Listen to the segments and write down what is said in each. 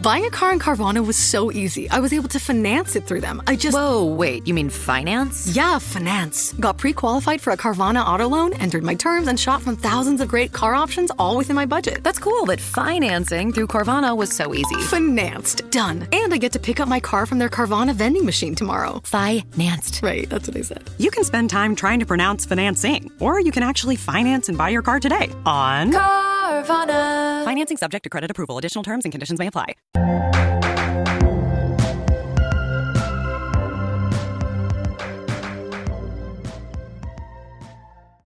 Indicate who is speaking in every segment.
Speaker 1: Buying a car in Carvana was so easy. I was able to finance it through them.
Speaker 2: Whoa, wait, you mean finance?
Speaker 1: Yeah, finance. Got pre-qualified for a Carvana auto loan, entered my terms, and shot from thousands of great car options all within my budget.
Speaker 2: That's cool, but financing through Carvana was so easy.
Speaker 1: Financed. Done. And I get to pick up my car from their Carvana vending machine tomorrow.
Speaker 2: Financed.
Speaker 1: Right, that's what I said.
Speaker 3: You can spend time trying to pronounce financing, or you can actually finance and buy your car today on
Speaker 2: Carvana.
Speaker 3: Financing subject to credit approval. Additional terms and conditions may apply.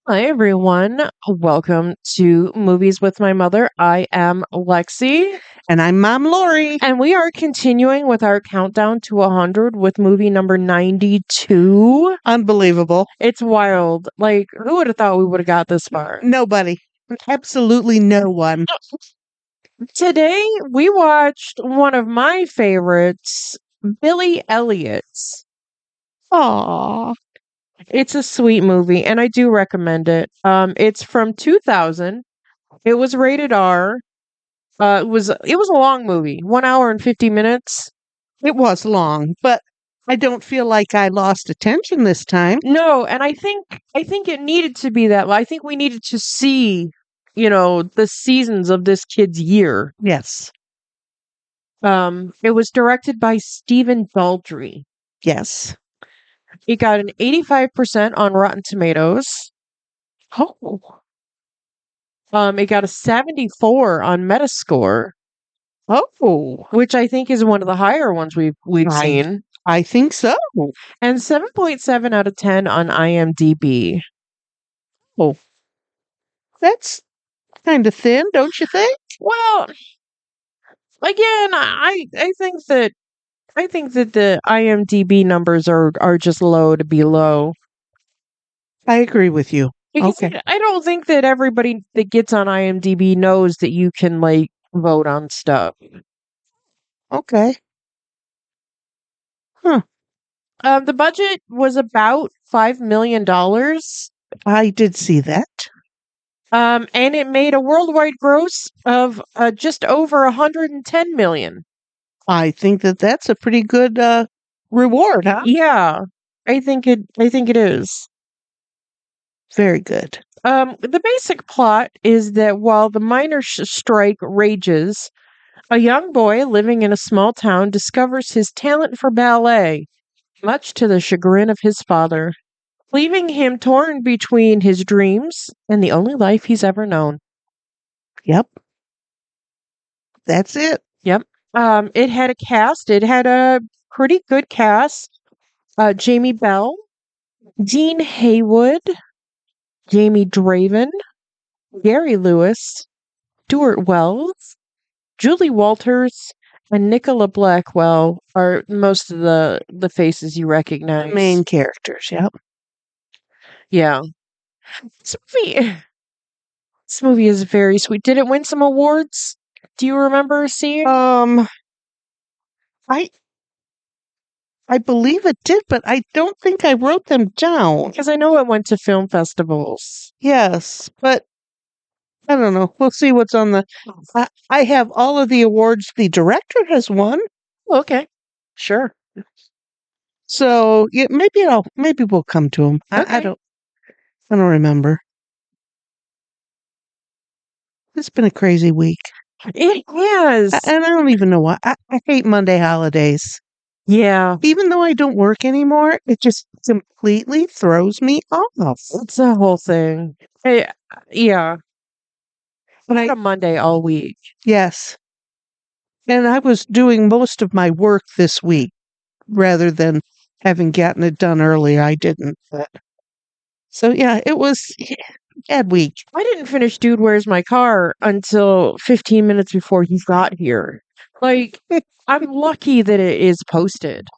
Speaker 4: Hi, everyone. Welcome to Movies with My Mother. I am Lexi.
Speaker 5: And I'm Mom Lori.
Speaker 4: And we are continuing with our countdown to 100 with movie number 92.
Speaker 5: Unbelievable.
Speaker 4: It's wild. Like, who would have thought we would have got this far?
Speaker 5: Nobody. Absolutely no one.
Speaker 4: Today, we watched one of my favorites, Billy Elliot.
Speaker 5: Aww.
Speaker 4: It's a sweet movie, and I do recommend it. It's from 2000. It was rated R. It was a long movie, 1 hour and 50 minutes.
Speaker 5: It was long, but I don't feel like I lost attention this time.
Speaker 4: No, and I think it needed to be that. I think we needed to see, the seasons of this kid's year.
Speaker 5: Yes.
Speaker 4: It was directed by Stephen Daldry.
Speaker 5: Yes.
Speaker 4: It got an 85% on Rotten Tomatoes.
Speaker 5: Oh.
Speaker 4: It got a 74 on Metascore.
Speaker 5: Oh.
Speaker 4: Which I think is one of the higher ones we've seen.
Speaker 5: I think so.
Speaker 4: And 7.7 out of 10 on IMDb.
Speaker 5: Oh. That's kind of thin, don't you think?
Speaker 4: Well, again, I think that the IMDb numbers are just low to be low.
Speaker 5: I agree with you.
Speaker 4: Because
Speaker 5: okay.
Speaker 4: I don't think that everybody that gets on IMDb knows that you can vote on stuff.
Speaker 5: Okay. Huh.
Speaker 4: The budget was about $5 million.
Speaker 5: I did see that.
Speaker 4: And it made a worldwide gross of just over 110 million.
Speaker 5: I think that's a pretty good reward, huh?
Speaker 4: Yeah, I think it is.
Speaker 5: Very good.
Speaker 4: The basic plot is that while the miners' strike rages, a young boy living in a small town discovers his talent for ballet, much to the chagrin of his father, leaving him torn between his dreams and the only life he's ever known.
Speaker 5: Yep. That's it.
Speaker 4: Yep. It had a cast. It had a pretty good cast. Jamie Bell, Dean Haywood, Jamie Draven, Gary Lewis, Stuart Wells, Julie Walters, and Nicola Blackwell are most of the faces you recognize.
Speaker 5: Main characters, yep.
Speaker 4: Yeah. This movie is very sweet. Did it win some awards? Do you remember seeing?
Speaker 5: I believe it did, but I don't think I wrote them down.
Speaker 4: Because I know it went to film festivals.
Speaker 5: Yes, but I don't know. We'll see what's on the... I have all of the awards the director has won.
Speaker 4: Okay. Sure.
Speaker 5: So yeah, maybe we'll come to them.
Speaker 4: Okay.
Speaker 5: I don't remember. It's been a crazy week.
Speaker 4: It has.
Speaker 5: And I don't even know why. I hate Monday holidays.
Speaker 4: Yeah.
Speaker 5: Even though I don't work anymore, it just completely throws me off.
Speaker 4: It's a whole thing. Yeah. I had a Monday all week.
Speaker 5: Yes. And I was doing most of my work this week rather than having gotten it done early. I didn't. So yeah, it was a bad week.
Speaker 4: I didn't finish Dude, Where's My Car until 15 minutes before he got here. I'm lucky that it is posted.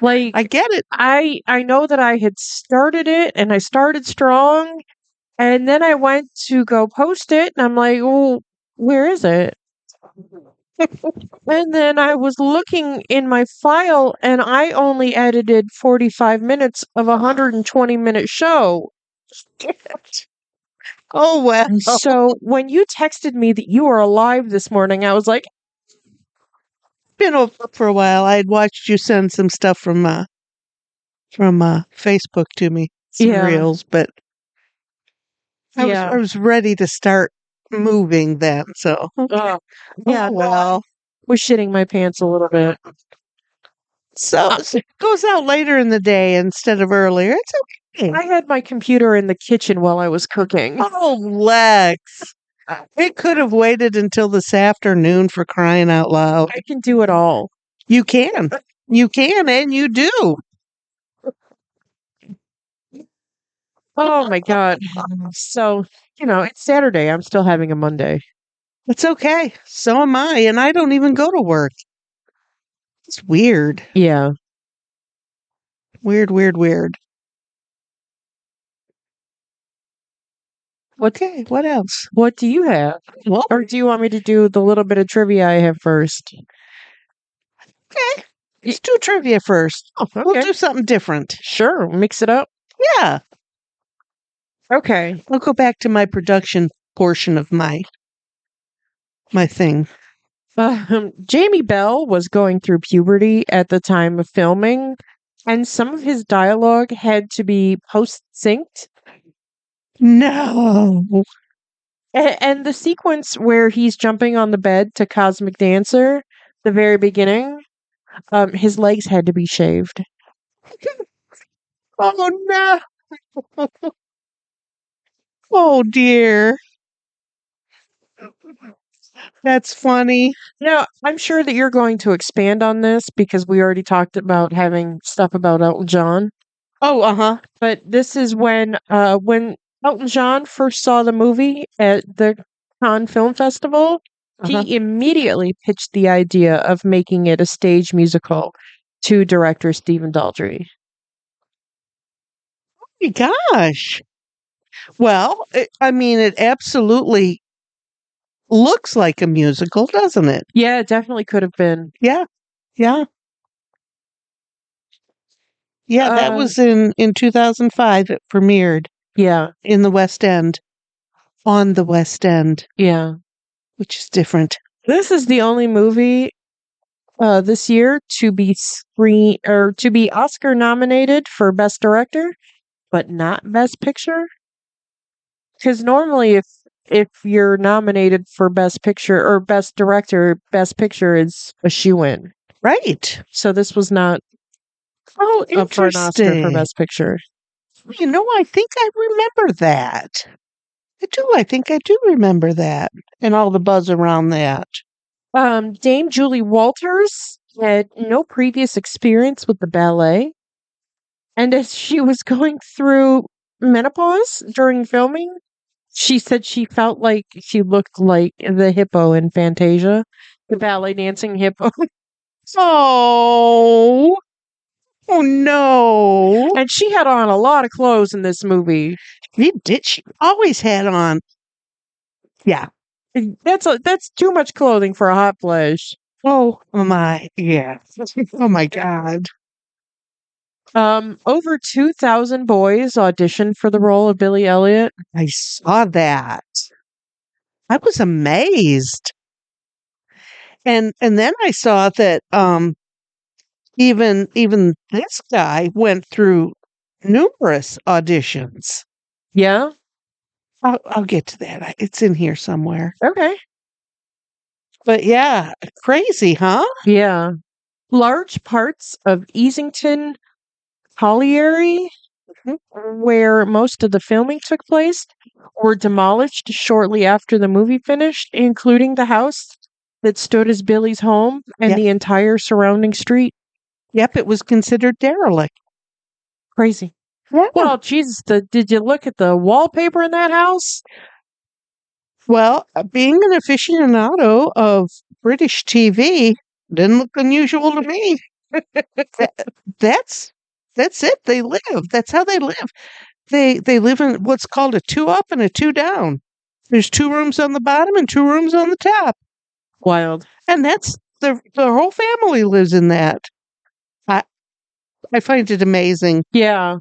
Speaker 5: I get it.
Speaker 4: I know that I had started it and I started strong, and then I went to go post it and I'm like, well, where is it? And then I was looking in my file and I only edited 45 minutes of a 120-minute show.
Speaker 5: Oh, well.
Speaker 4: So when you texted me that you were alive this morning, I was like,
Speaker 5: been over for a while. I had watched you send some stuff from Facebook to me, some
Speaker 4: Yeah.
Speaker 5: reels, but I
Speaker 4: Yeah.
Speaker 5: was ready to start moving then. So
Speaker 4: Yeah. No,
Speaker 5: well.
Speaker 4: was shitting my pants a little bit.
Speaker 5: So it goes out later in the day instead of earlier. It's okay.
Speaker 4: I had my computer in the kitchen while I was cooking.
Speaker 5: Oh, Lex. It could have waited until this afternoon, for crying out loud.
Speaker 4: I can do it all.
Speaker 5: You can. You can, and you do.
Speaker 4: Oh my God. So, it's Saturday. I'm still having a Monday.
Speaker 5: It's okay. So am I, and I don't even go to work. It's weird.
Speaker 4: Yeah.
Speaker 5: Weird, weird, weird. Okay, what else?
Speaker 4: What do you have?
Speaker 5: Well,
Speaker 4: Or do you want me to do the little bit of trivia I have first?
Speaker 5: okay. Let's do trivia first.
Speaker 4: Oh, okay.
Speaker 5: We'll do something different.
Speaker 4: Sure. Mix it up.
Speaker 5: Yeah.
Speaker 4: Okay.
Speaker 5: I'll go back to my production portion of my thing.
Speaker 4: Jamie Bell was going through puberty at the time of filming, and some of his dialogue had to be post-synced.
Speaker 5: No.
Speaker 4: And the sequence where he's jumping on the bed to Cosmic Dancer, the very beginning, his legs had to be shaved.
Speaker 5: Oh, no. Oh, dear. That's funny.
Speaker 4: Now, I'm sure that you're going to expand on this because we already talked about having stuff about Elton John.
Speaker 5: Oh, uh-huh.
Speaker 4: But this is when Elton John first saw the movie at the Cannes Film Festival,
Speaker 5: Uh-huh.
Speaker 4: he immediately pitched the idea of making it a stage musical to director Stephen Daldry.
Speaker 5: Oh, my gosh. Well, it absolutely looks like a musical, doesn't it?
Speaker 4: Yeah, it definitely could have been.
Speaker 5: Yeah. Yeah. Yeah, that
Speaker 4: Uh,
Speaker 5: was in 2005. It premiered
Speaker 4: Yeah,
Speaker 5: in the West End, on the West End,
Speaker 4: yeah.
Speaker 5: which is different.
Speaker 4: This is the only movie this year to be Oscar nominated for Best Director, but not Best Picture. Because normally, if you're nominated for Best Picture or Best Director, Best Picture is a shoo-in.
Speaker 5: Right.
Speaker 4: So this was not
Speaker 5: Oh,
Speaker 4: up for an Oscar for
Speaker 5: interesting.
Speaker 4: Best Picture.
Speaker 5: I think I remember that. I do. I think I do remember that, and all the buzz around that.
Speaker 4: Dame Julie Walters had no previous experience with the ballet, and as she was going through menopause during filming, she said she felt like she looked like the hippo in Fantasia, the ballet dancing hippo.
Speaker 5: Oh, oh no!
Speaker 4: And she had on a lot of clothes in this movie.
Speaker 5: She did. She always had on. Yeah.
Speaker 4: That's too much clothing for a hot flash.
Speaker 5: Oh my. Yeah. Oh my God.
Speaker 4: Over 2,000 boys auditioned for the role of Billy Elliot.
Speaker 5: I saw that. I was amazed. And then I saw that even this guy went through numerous auditions.
Speaker 4: Yeah.
Speaker 5: I'll get to that. It's in here somewhere.
Speaker 4: Okay.
Speaker 5: But yeah, crazy, huh?
Speaker 4: Yeah. Large parts of Easington Colliery, where most of the filming took place, were demolished shortly after the movie finished, including the house that stood as Billy's home and
Speaker 5: Yep.
Speaker 4: the entire surrounding street.
Speaker 5: Yep, it was considered derelict.
Speaker 4: Crazy.
Speaker 5: Yeah.
Speaker 4: Well, Jesus, did you look at the wallpaper in that house?
Speaker 5: Well, being an aficionado of British TV didn't look unusual to me. That's it. They live. That's how they live. They live in what's called a 2 up and a 2 down. There's 2 rooms on the bottom and 2 rooms on the top.
Speaker 4: Wild.
Speaker 5: And that's the whole family lives in that. I find it amazing.
Speaker 4: Yeah.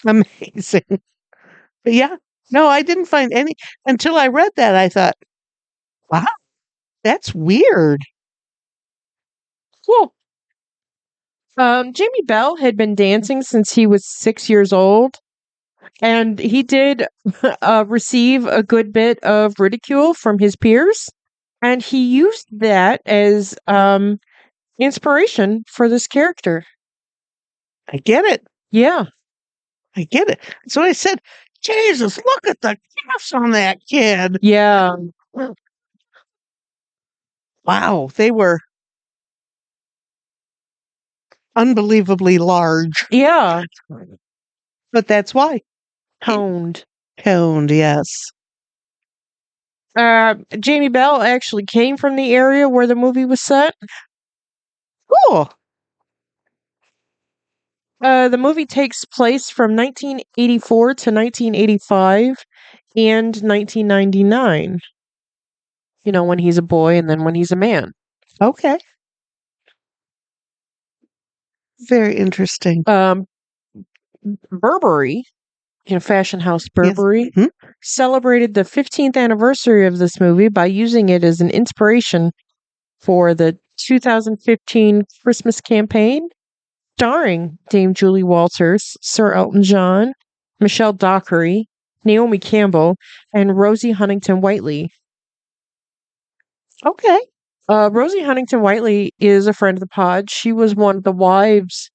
Speaker 5: Amazing. But yeah, no, I didn't find any until I read that. I thought, wow, that's weird.
Speaker 4: Cool. Jamie Bell had been dancing since he was 6 years old, and he did receive a good bit of ridicule from his peers, and he used that as inspiration for this character.
Speaker 5: I get it.
Speaker 4: Yeah.
Speaker 5: I get it. So I said, Jesus, look at the calves on that kid.
Speaker 4: Yeah.
Speaker 5: Wow, they were unbelievably large.
Speaker 4: Yeah.
Speaker 5: But that's why.
Speaker 4: Toned.
Speaker 5: Toned, yes.
Speaker 4: Jamie Bell actually came from the area where the movie was set.
Speaker 5: Cool.
Speaker 4: The movie takes place from 1984 to 1985 and 1999. You know, when he's a boy and then when he's a man.
Speaker 5: Okay. Very interesting.
Speaker 4: Burberry, fashion house Burberry,
Speaker 5: Mhm.
Speaker 4: celebrated the 15th anniversary of this movie by using it as an inspiration for the 2015 Christmas campaign, starring Dame Julie Walters, Sir Elton John, Michelle Dockery, Naomi Campbell, and Rosie Huntington Whiteley.
Speaker 5: Okay.
Speaker 4: Rosie Huntington Whiteley is a friend of the pod. She was one of the wives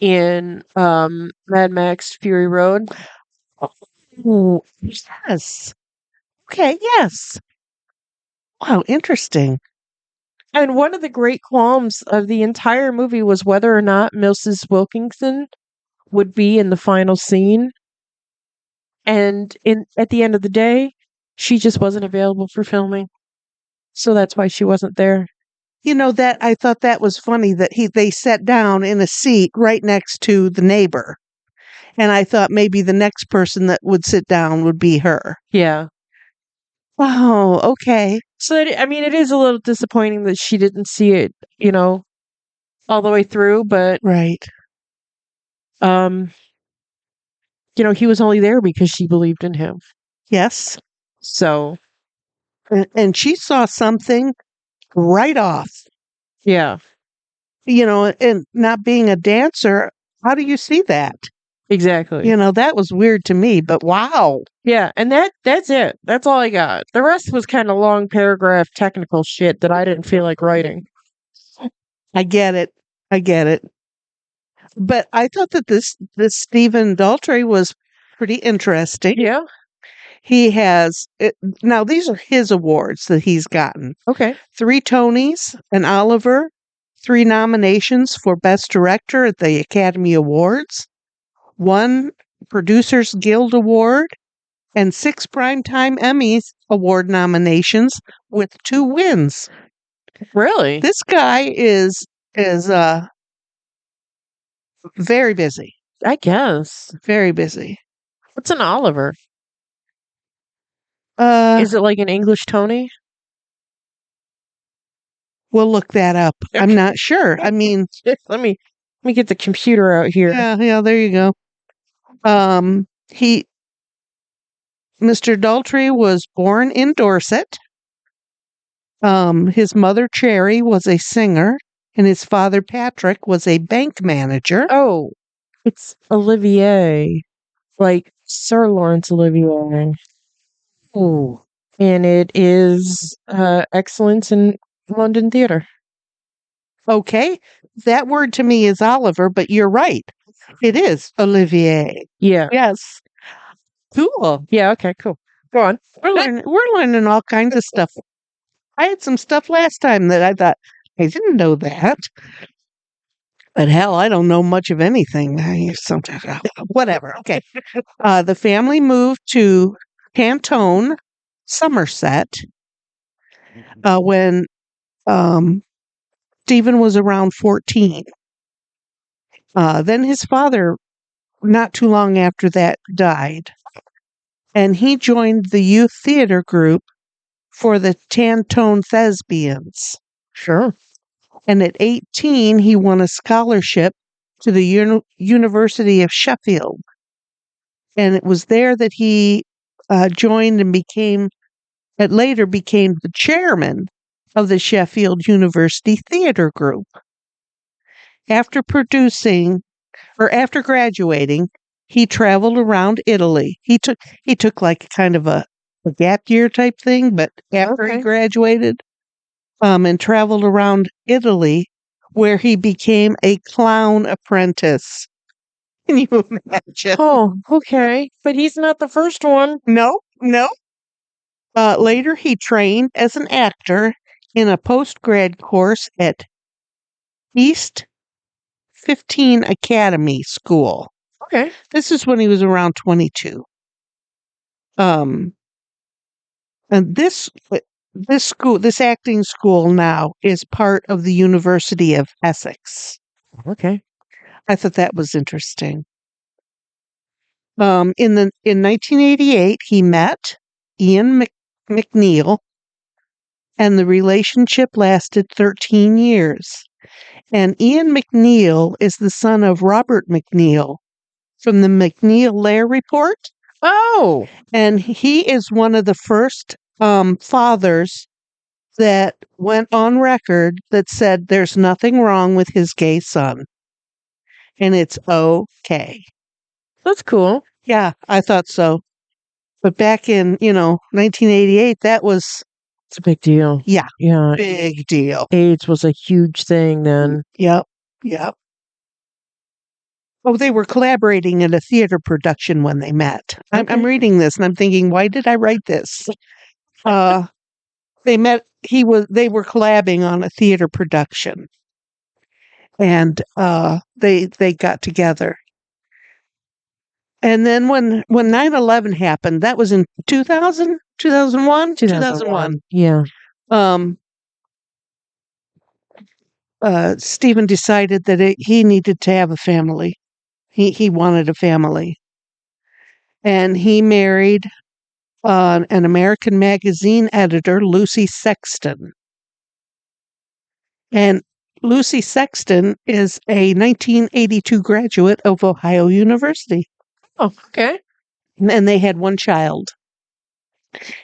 Speaker 4: in Mad Max Fury Road.
Speaker 5: Oh, yes. Okay, yes. Wow, interesting.
Speaker 4: And one of the great qualms of the entire movie was whether or not Mrs. Wilkinson would be in the final scene. And at the end of the day, she just wasn't available for filming. So that's why she wasn't there.
Speaker 5: You know that I thought that was funny that they sat down in a seat right next to the neighbor. And I thought maybe the next person that would sit down would be her.
Speaker 4: Yeah.
Speaker 5: Wow, okay.
Speaker 4: So, it is a little disappointing that she didn't see it, all the way through, but,
Speaker 5: Right.
Speaker 4: he was only there because she believed in him.
Speaker 5: Yes.
Speaker 4: So,
Speaker 5: And she saw something right off.
Speaker 4: yeah,
Speaker 5: And not being a dancer, how do you see that?
Speaker 4: exactly.
Speaker 5: That was weird to me, but wow.
Speaker 4: Yeah, and that's it. That's all I got. The rest was kind of long paragraph technical shit that I didn't feel like writing.
Speaker 5: I get it. But I thought that this Stephen Daltrey was pretty interesting.
Speaker 4: Yeah.
Speaker 5: He has now these are his awards that he's gotten.
Speaker 4: Okay.
Speaker 5: 3 Tonys, an Oliver, 3 nominations for Best Director at the Academy Awards, 1 Producers Guild Award, and 6 Primetime Emmys Award nominations with 2 wins.
Speaker 4: Really?
Speaker 5: This guy is very busy.
Speaker 4: I guess.
Speaker 5: Very busy.
Speaker 4: What's an Oliver?
Speaker 5: Uh,
Speaker 4: Is it like an English Tony?
Speaker 5: we'll look that up. I'm not sure. I mean,
Speaker 4: Let me get the computer out here.
Speaker 5: yeah, there you go. Mr. Daltrey was born in Dorset. His mother, Cherry, was a singer, and his father, Patrick, was a bank manager.
Speaker 4: Oh, it's Olivier. Like Sir Laurence Olivier.
Speaker 5: Oh,
Speaker 4: And it is excellence in London theater.
Speaker 5: okay. That word to me is Oliver, but you're right. It is Olivier.
Speaker 4: Yeah.
Speaker 5: Yes. Cool.
Speaker 4: Yeah, okay, cool. Go on.
Speaker 5: We're learning all kinds of stuff. I had some stuff last time that I thought, I didn't know that. But hell, I don't know much of anything. Whatever. Okay. The family moved to Tantone, Somerset, when Stephen was around 14. Then his father, not too long after that, died. And he joined the youth theater group for the Tantone Thespians.
Speaker 4: Sure.
Speaker 5: And at 18, he won a scholarship to the University of Sheffield. And it was there that he joined and later became the chairman of the Sheffield University Theater Group. after graduating, he traveled around Italy. He took like kind of a gap year type thing, but after he graduated, and traveled around Italy, where he became a clown apprentice. Can you imagine?
Speaker 4: Oh, okay. But he's not the first one.
Speaker 5: No, no. Later, he trained as an actor in a post-grad course at East 15 Academy School.
Speaker 4: Okay.
Speaker 5: This is when he was around 22. And this acting school now is part of the University of Essex.
Speaker 4: Okay.
Speaker 5: I thought that was interesting. In 1988, he met Ian McNeil, and the relationship lasted 13 years. And Ian McNeil is the son of Robert McNeil from the McNeil-Lair Report.
Speaker 4: Oh,
Speaker 5: And he is one of the first fathers that went on record that said there's nothing wrong with his gay son. And it's okay.
Speaker 4: that's cool.
Speaker 5: Yeah, I thought so. But back in, 1988, that was
Speaker 4: It's a big deal.
Speaker 5: Yeah.
Speaker 4: Yeah.
Speaker 5: big deal.
Speaker 4: AIDS was a huge thing then.
Speaker 5: Yep. Oh, they were collaborating in a theater production when they met. I'm
Speaker 4: Okay.
Speaker 5: reading this and I'm thinking, why did I write this? They met. They were collabing on a theater production, and they got together. And then when 9/11 happened, that was in 2000, 2001, 2001.
Speaker 4: Yeah.
Speaker 5: Stephen decided that he needed to have a family. He wanted a family. And he married an American magazine editor, Lucy Sexton. And Lucy Sexton is a 1982 graduate of Ohio University.
Speaker 4: Oh, okay.
Speaker 5: And they had one child.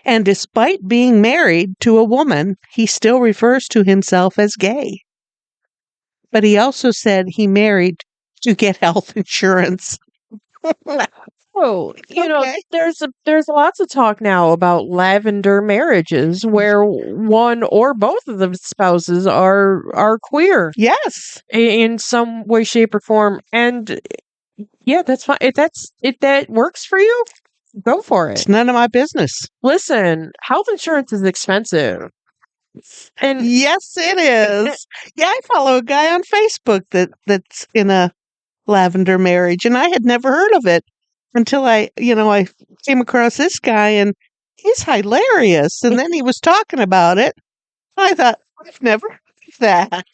Speaker 5: And despite being married to a woman, he still refers to himself as gay. But he also said he married to get health insurance.
Speaker 4: Oh,
Speaker 5: Okay.
Speaker 4: there's lots of talk now about lavender marriages where one or both of the spouses are queer
Speaker 5: Yes.
Speaker 4: in some way, shape, or form. And yeah, that's fine. If that works for you, go for it.
Speaker 5: It's none of my business.
Speaker 4: Listen, health insurance is expensive. And
Speaker 5: Yes, it is. Yeah, I follow a guy on Facebook that's in a lavender marriage, and I had never heard of it until I came across this guy, and he's hilarious. And then he was talking about it. I thought, I've never heard of that.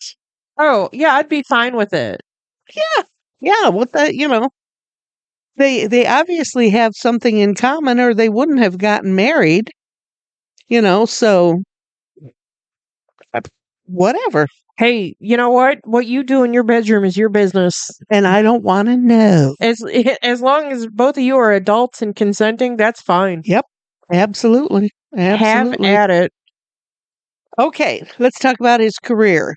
Speaker 4: oh, yeah, I'd be fine with it.
Speaker 5: Yeah, what they obviously have something in common, or they wouldn't have gotten married. So whatever.
Speaker 4: Hey, you know what? What you do in your bedroom is your business.
Speaker 5: And I don't want to know.
Speaker 4: As long as both of you are adults and consenting, that's fine.
Speaker 5: Yep, absolutely.
Speaker 4: Have at it.
Speaker 5: Okay, let's talk about his career.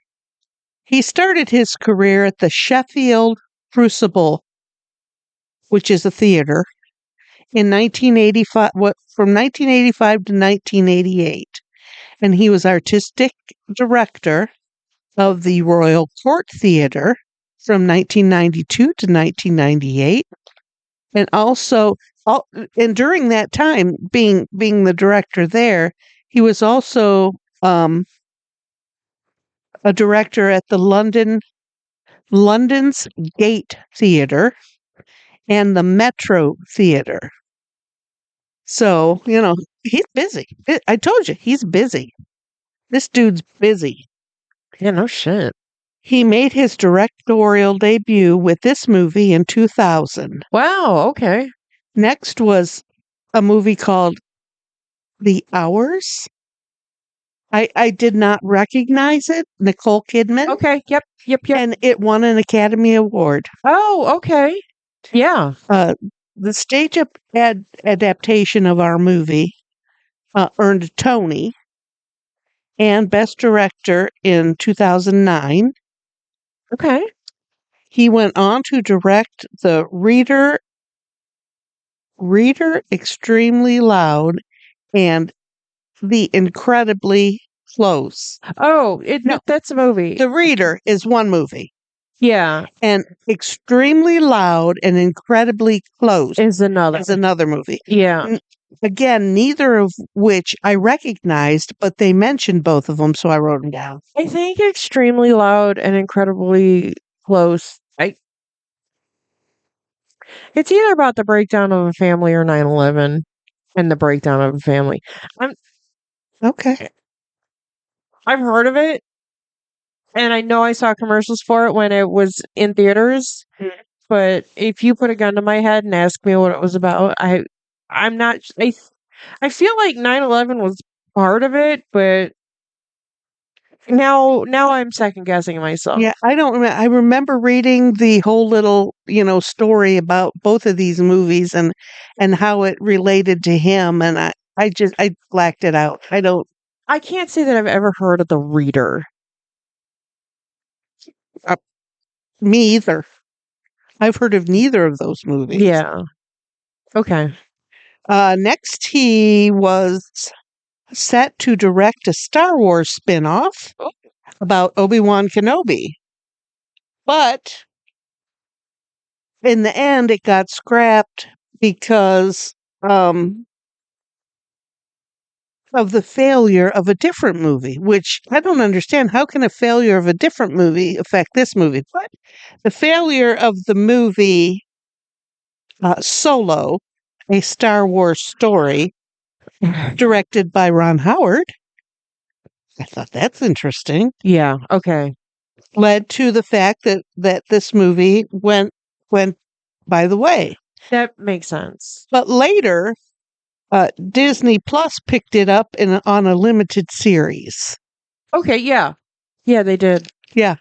Speaker 5: He started his career at the Sheffield Crucible, which is a theater, in 1985, from 1985 to 1988. And he was artistic director of the Royal Court Theatre from 1992 to 1998. And also, and during that time, being the director there, he was also a director at the London's Gate Theatre and the Metro Theatre. So, he's busy. I told you, he's busy. This dude's busy.
Speaker 4: Yeah, no shit.
Speaker 5: He made his directorial debut with this movie in 2000.
Speaker 4: Wow, okay.
Speaker 5: Next was a movie called The Hours. I did not recognize it. Nicole Kidman.
Speaker 4: Okay, yep.
Speaker 5: And it won an Academy Award.
Speaker 4: Oh, okay. Yeah.
Speaker 5: The stage adaptation of our movie earned a Tony and Best Director in 2009.
Speaker 4: Okay.
Speaker 5: He went on to direct the Reader Extremely Loud and The Incredibly Close.
Speaker 4: Oh,
Speaker 5: No.
Speaker 4: that's a movie.
Speaker 5: The Reader is one movie,
Speaker 4: Yeah,
Speaker 5: and Extremely Loud and Incredibly Close
Speaker 4: is another.
Speaker 5: is another movie.
Speaker 4: Yeah.
Speaker 5: Again, neither of which I recognized, but they mentioned both of them, so I wrote them down.
Speaker 4: I think Extremely Loud and Incredibly Close. It's either about the breakdown of a family or 9/11 and the breakdown of a family.
Speaker 5: Okay.
Speaker 4: I've heard of it, and I know I saw commercials for it when it was in theaters. But if you put a gun to my head and ask me what it was about, I'm not. I feel like 9/11 was part of it, but now I'm second guessing myself.
Speaker 5: Yeah, I don't remember. I remember reading the whole little, story about both of these movies and how it related to him, and I blacked it out.
Speaker 4: I can't say that I've ever heard of The Reader.
Speaker 5: Me either. I've heard of neither of those movies.
Speaker 4: Yeah. Okay.
Speaker 5: Next, he was set to direct a Star Wars spin-off about Obi-Wan Kenobi. But in the end, it got scrapped because of the failure of a different movie, which I don't understand. How can a failure of a different movie affect this movie? But the failure of the movie Solo, a Star Wars story, directed by Ron Howard. I thought that's interesting.
Speaker 4: Yeah. Okay.
Speaker 5: Led to the fact that this movie went by the way.
Speaker 4: That makes sense.
Speaker 5: But later, Disney Plus picked it up on a limited series.
Speaker 4: Okay. Yeah. Yeah, they did.
Speaker 5: Yeah.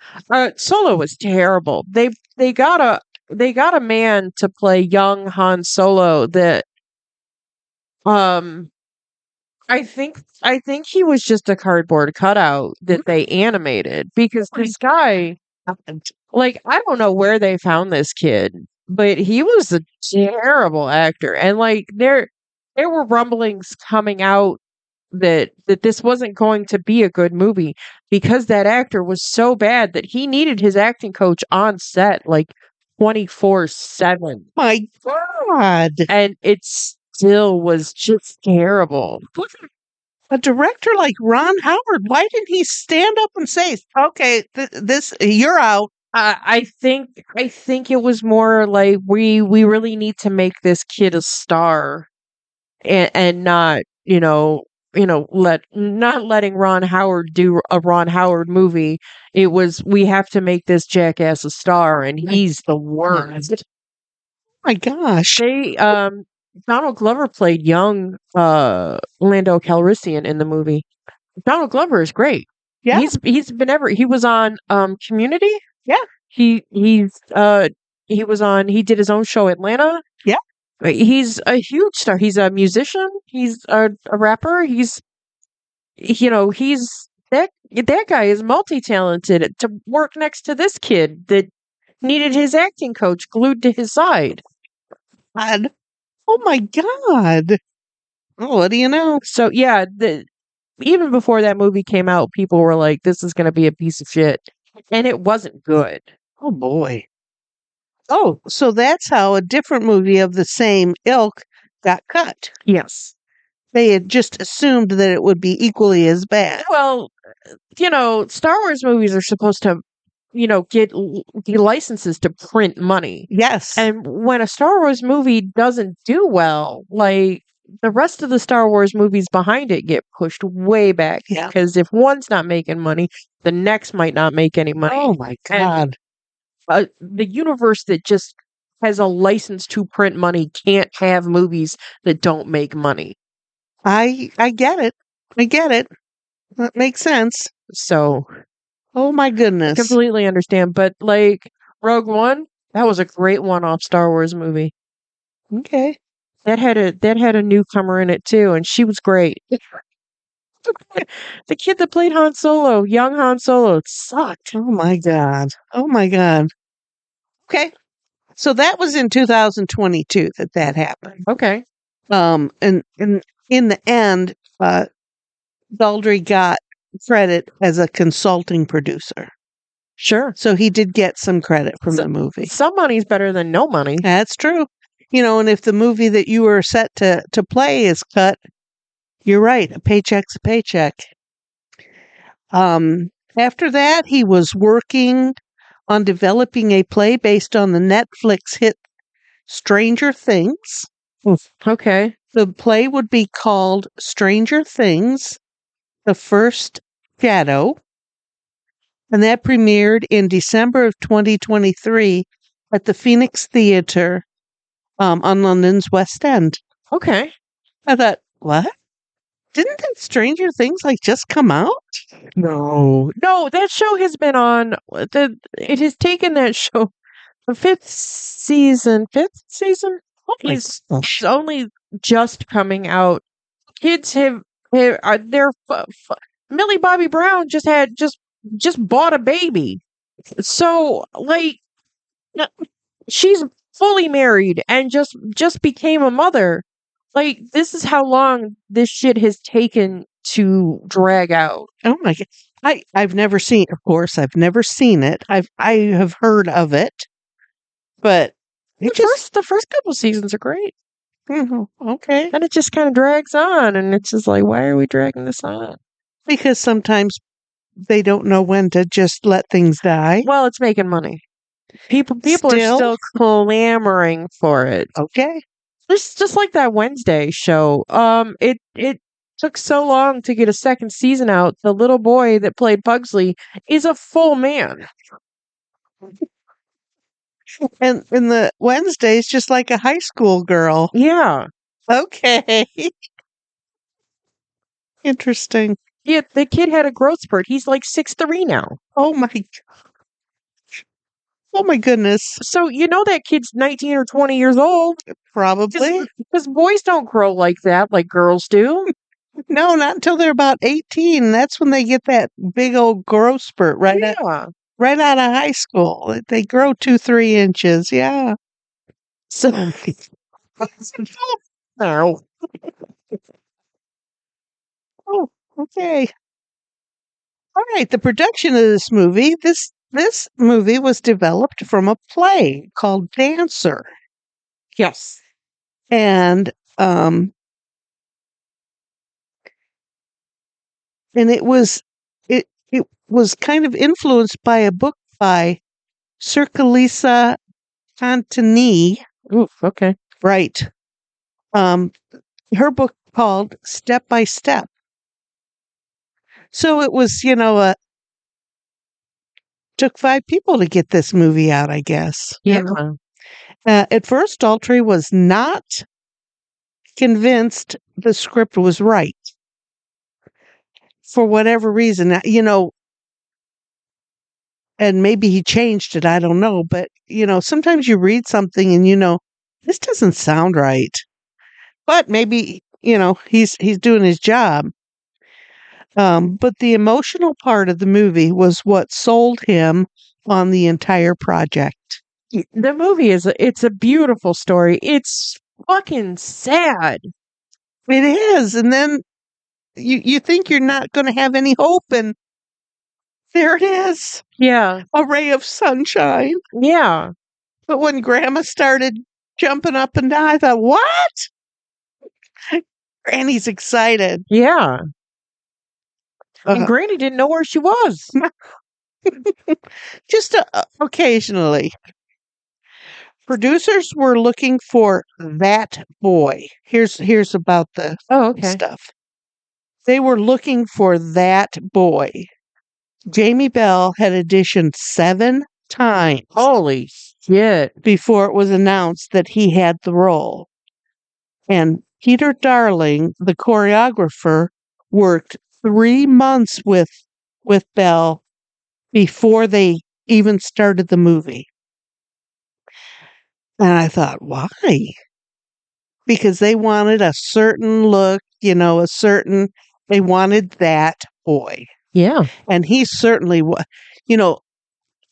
Speaker 4: Solo was terrible. They got a man to play young Han Solo that I think he was just a cardboard cutout that they animated because this guy, like, I don't know where they found this kid, but he was a terrible actor. And like there were rumblings coming out that this wasn't going to be a good movie because that actor was so bad that he needed his acting coach on set like 24/7.
Speaker 5: My God.
Speaker 4: And it still was just terrible.
Speaker 5: A director like Ron Howard, why didn't he stand up and say, "Okay, this you're out"?
Speaker 4: I think it was more like we really need to make this kid a star and not not letting Ron Howard do a Ron Howard movie. It was we have to make this jackass a star, and he's the worst.
Speaker 5: My gosh.
Speaker 4: They Donald Glover played young Lando Calrissian in the movie. Donald Glover is great.
Speaker 5: Yeah.
Speaker 4: He was on Community.
Speaker 5: Yeah.
Speaker 4: He was on, he did his own show, Atlanta.
Speaker 5: Yeah.
Speaker 4: He's a huge star. He's a musician. He's a rapper. He's that guy is multi-talented to work next to this kid that needed his acting coach glued to his side.
Speaker 5: God. Oh my God. Oh, what do you know?
Speaker 4: So yeah, even before that movie came out, people were like, this is going to be a piece of shit. And it wasn't good.
Speaker 5: Oh boy. Oh, so that's how a different movie of the same ilk got cut.
Speaker 4: Yes.
Speaker 5: They had just assumed that it would be equally as bad.
Speaker 4: Well, Star Wars movies are supposed to, get licenses to print money.
Speaker 5: Yes.
Speaker 4: And when a Star Wars movie doesn't do well, like the rest of the Star Wars movies behind it get pushed way back.
Speaker 5: Yeah.
Speaker 4: Because if one's not making money, the next might not make any money.
Speaker 5: Oh my God.
Speaker 4: And, the universe that just has a license to print money can't have movies that don't make money.
Speaker 5: I get it. I get it. That makes sense.
Speaker 4: So,
Speaker 5: oh my goodness.
Speaker 4: I completely understand. But like Rogue One, that was a great one-off Star Wars movie.
Speaker 5: Okay.
Speaker 4: That had a newcomer in it too, and she was great. The kid that played Han Solo, young Han Solo, it sucked.
Speaker 5: Oh my God. Oh my God. Okay. So that was in 2022 that happened.
Speaker 4: Okay.
Speaker 5: And in the end, Daldry got credit as a consulting producer.
Speaker 4: Sure.
Speaker 5: So he did get some credit from the movie.
Speaker 4: Some money's better than no money.
Speaker 5: That's true. And if the movie that you were set to play is cut, you're right. A paycheck's a paycheck. After that, he was working on developing a play based on the Netflix hit Stranger Things.
Speaker 4: Okay.
Speaker 5: The play would be called Stranger Things, The First Shadow, and that premiered in December of 2023 at the Phoenix Theatre on London's West End.
Speaker 4: Okay.
Speaker 5: I thought, what? Didn't that Stranger Things just come out?
Speaker 4: No, that show has been on. It has taken that show. The fifth season is only just coming out. Kids have they're Millie Bobby Brown just bought a baby, so she's fully married and just became a mother. This is how long this shit has taken to drag out.
Speaker 5: Oh my God. I've never seen, of course, I've never seen it. I have heard of it, but
Speaker 4: The first couple seasons are great.
Speaker 5: Okay.
Speaker 4: And it just kind of drags on, and it's just like, why are we dragging this on?
Speaker 5: Because sometimes they don't know when to just let things die.
Speaker 4: Well, it's making money. People are still clamoring for it.
Speaker 5: Okay.
Speaker 4: It's just like that Wednesday show. It took so long to get a second season out. The little boy that played Pugsley is a full man.
Speaker 5: And in the Wednesday's just like a high school girl.
Speaker 4: Yeah.
Speaker 5: Okay. Interesting.
Speaker 4: Yeah, the kid had a growth spurt. He's like 6'3" now.
Speaker 5: Oh my goodness.
Speaker 4: So that kid's 19 or 20 years old.
Speaker 5: Probably.
Speaker 4: Because boys don't grow like that like girls do.
Speaker 5: No, not until they're about 18. That's when they get that big old growth spurt right out of high school. They grow 2-3 inches. Yeah.
Speaker 4: So no.
Speaker 5: Oh, okay. All right. The production of this movie, this movie was developed from a play called Dancer.
Speaker 4: Yes.
Speaker 5: And it was kind of influenced by a book by Circalisa Cantini.
Speaker 4: Oof, okay.
Speaker 5: Right. Her book called Step by Step. So it was, took 5 people to get this movie out, I guess.
Speaker 4: Yeah.
Speaker 5: At first, Daltrey was not convinced the script was right. For whatever reason, and maybe he changed it, I don't know. But, sometimes you read something and this doesn't sound right. But maybe, he's doing his job. But the emotional part of the movie was what sold him on the entire project.
Speaker 4: The movie it's a beautiful story. It's fucking sad.
Speaker 5: It is. And then you think you're not going to have any hope, and there it is.
Speaker 4: Yeah.
Speaker 5: A ray of sunshine.
Speaker 4: Yeah.
Speaker 5: But when Grandma started jumping up and down, I thought, what? Granny's excited.
Speaker 4: Yeah. And Granny didn't know where she was.
Speaker 5: Just occasionally. Producers were looking for that boy. Here's about the stuff. They were looking for that boy. Jamie Bell had auditioned 7 times.
Speaker 4: Holy shit.
Speaker 5: Before it was announced that he had the role. And Peter Darling, the choreographer, worked 3 months with Bell before they even started the movie. And I thought, why? Because they wanted a certain look, they wanted that boy.
Speaker 4: Yeah.
Speaker 5: And he certainly was,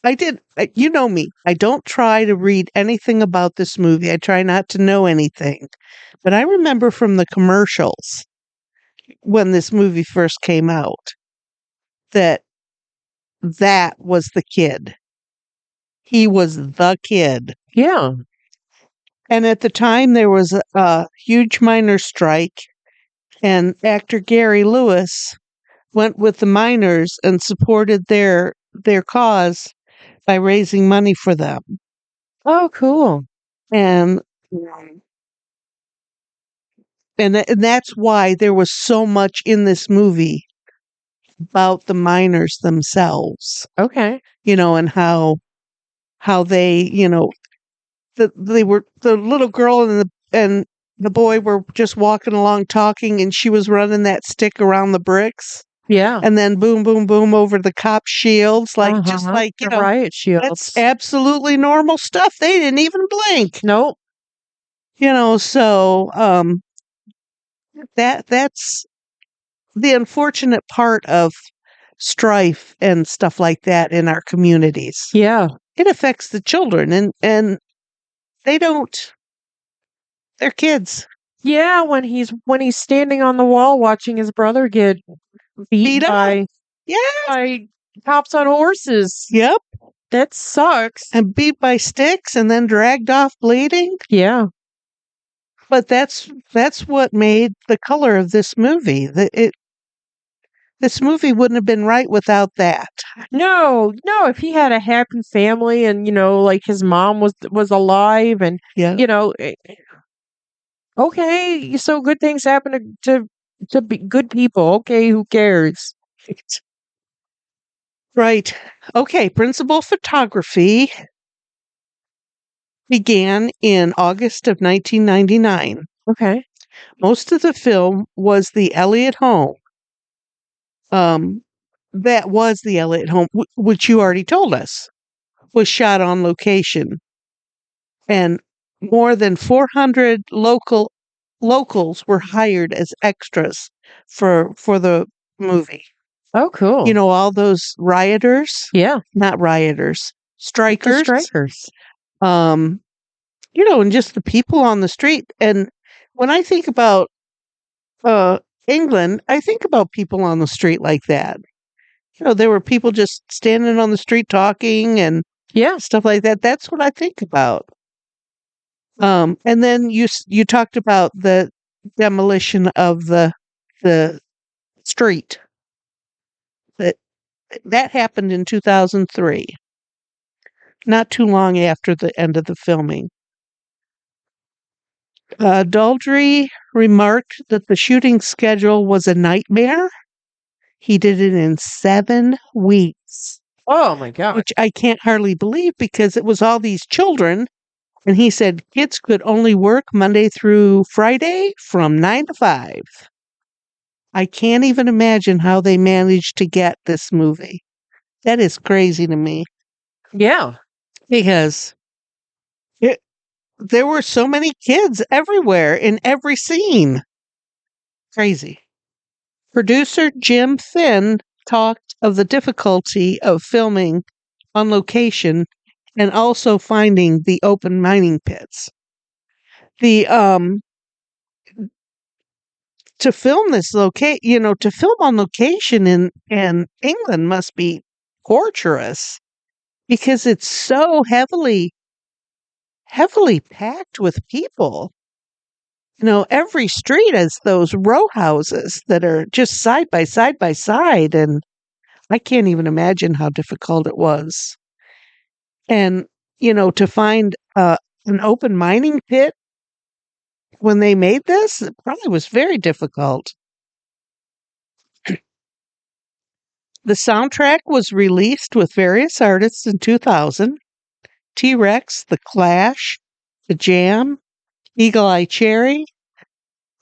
Speaker 5: You know me. I don't try to read anything about this movie. I try not to know anything. But I remember from the commercials when this movie first came out that was the kid. He was the kid.
Speaker 4: Yeah.
Speaker 5: And at the time, there was a huge miners' strike, and actor Gary Lewis went with the miners and supported their cause by raising money for them.
Speaker 4: Oh, cool.
Speaker 5: And and that's why there was so much in this movie about the miners themselves,
Speaker 4: Okay.
Speaker 5: and how they, they were the little girl and the boy were just walking along talking, and she was running that stick around the bricks,
Speaker 4: Yeah.
Speaker 5: and then boom, boom, boom over the cop's shields, just like
Speaker 4: The riot shields.
Speaker 5: that's absolutely normal stuff. They didn't even blink,
Speaker 4: Nope.
Speaker 5: So that's the unfortunate part of strife and stuff like that in our communities.
Speaker 4: Yeah.
Speaker 5: It affects the children, and they don't. They're kids.
Speaker 4: Yeah, when he's standing on the wall watching his brother get beat
Speaker 5: Beat up.
Speaker 4: by
Speaker 5: Yeah.
Speaker 4: cops on horses.
Speaker 5: Yep.
Speaker 4: That sucks.
Speaker 5: And beat by sticks and then dragged off bleeding.
Speaker 4: Yeah.
Speaker 5: But that's what made the color of this movie. This movie wouldn't have been right without that.
Speaker 4: No, if he had a happy family and like his mom was alive and
Speaker 5: Yeah.
Speaker 4: Okay, so good things happen to be good people. Okay, who cares?
Speaker 5: Right. Okay, principal photography began in August of 1999.
Speaker 4: Okay.
Speaker 5: Most of the film was the Elliot home. That was the Elliot home, which you already told us was shot on location. And more than 400 locals were hired as extras for the movie.
Speaker 4: Oh, cool.
Speaker 5: All those rioters?
Speaker 4: Yeah.
Speaker 5: Not rioters. Strikers.
Speaker 4: The strikers.
Speaker 5: And just the people on the street. And when I think about England, I think about people on the street like that. There were people just standing on the street talking and stuff like that. That's what I think about. And then you talked about the demolition of the street. That happened in 2003, not too long after the end of the filming. Daldry remarked that the shooting schedule was a nightmare. He did it in 7 weeks.
Speaker 4: Oh my God.
Speaker 5: Which I can't hardly believe because it was all these children. And he said kids could only work Monday through Friday from 9 to 5. I can't even imagine how they managed to get this movie. That is crazy to me.
Speaker 4: Yeah.
Speaker 5: Because there were so many kids everywhere in every scene. Crazy. Producer Jim Finn talked of the difficulty of filming on location and also finding the open mining pits. To film this to film on location in England must be torturous because it's so heavily packed with people. Every street has those row houses that are just side by side by side, and I can't even imagine how difficult it was. And, to find an open mining pit when they made this, it probably was very difficult. The soundtrack was released with various artists in 2000. T-Rex, The Clash, The Jam, Eagle Eye Cherry,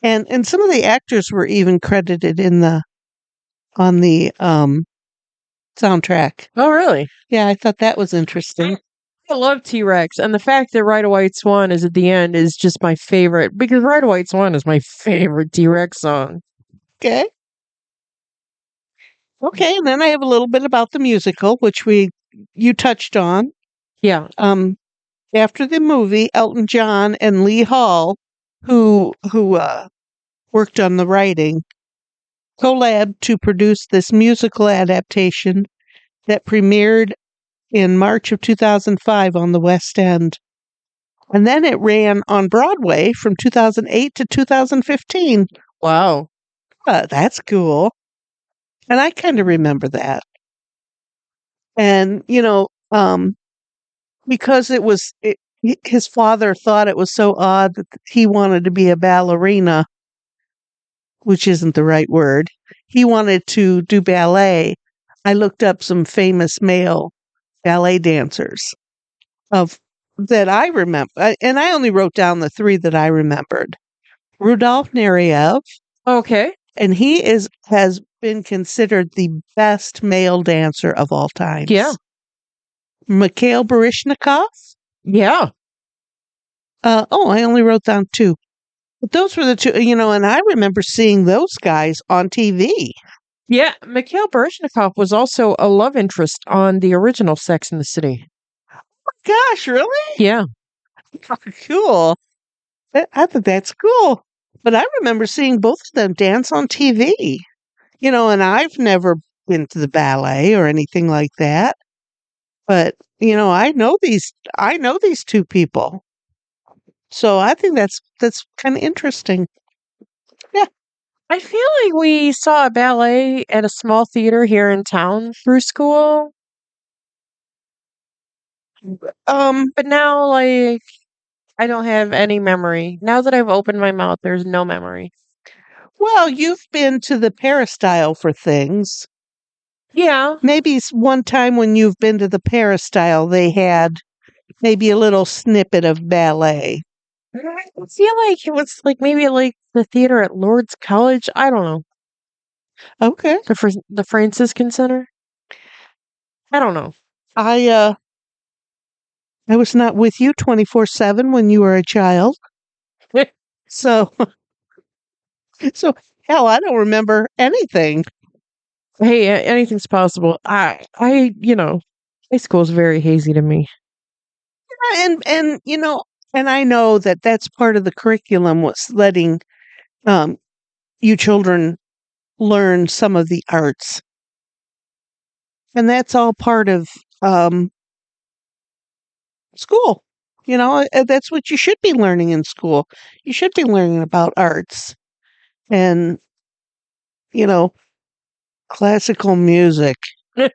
Speaker 5: and some of the actors were even credited on the soundtrack.
Speaker 4: Oh, really?
Speaker 5: Yeah, I thought that was interesting.
Speaker 4: I love T-Rex, and the fact that Ride a White Swan is at the end is just my favorite, because Ride a White Swan is my favorite T-Rex song.
Speaker 5: Okay, and then I have a little bit about the musical, which we you touched on.
Speaker 4: Yeah.
Speaker 5: After the movie, Elton John and Lee Hall, who worked on the writing, collabed to produce this musical adaptation that premiered in March of 2005 on the West End. And then it ran on Broadway from 2008 to 2015.
Speaker 4: Wow.
Speaker 5: That's cool. And I kind of remember that. And, because his father thought it was so odd that he wanted to be a ballerina, which isn't the right word. He wanted to do ballet. I looked up some famous male ballet dancers that I remember, and I only wrote down the three that I remembered. Rudolf Nureyev,
Speaker 4: Okay.
Speaker 5: and he has been considered the best male dancer of all time.
Speaker 4: Yeah.
Speaker 5: Mikhail Baryshnikov.
Speaker 4: Yeah.
Speaker 5: I only wrote down two. But those were the two, and I remember seeing those guys on TV.
Speaker 4: Yeah. Mikhail Baryshnikov was also a love interest on the original Sex and the City.
Speaker 5: Gosh, really?
Speaker 4: Yeah.
Speaker 5: Cool. I think that's cool. But I remember seeing both of them dance on TV. And I've never been to the ballet or anything like that. But, I know these two people. So I think that's kind of interesting. Yeah.
Speaker 4: I feel like we saw a ballet at a small theater here in town through school. But now, like, I don't have any memory. Now that I've opened my mouth, there's no memory.
Speaker 5: Well, you've been to the peristyle for things.
Speaker 4: Yeah.
Speaker 5: Maybe one time when you've been to the peristyle, they had maybe a little snippet of ballet.
Speaker 4: I feel like it was like maybe like the theater at Lourdes College. I don't know.
Speaker 5: Okay.
Speaker 4: The Franciscan Center. I don't know.
Speaker 5: I was not with you 24/7 when you were a child. So hell, I don't remember anything.
Speaker 4: Hey, anything's possible. High school is very hazy to me.
Speaker 5: And and I know that that's part of the curriculum was letting you children learn some of the arts. And that's all part of school. That's what you should be learning in school. You should be learning about arts and classical music. I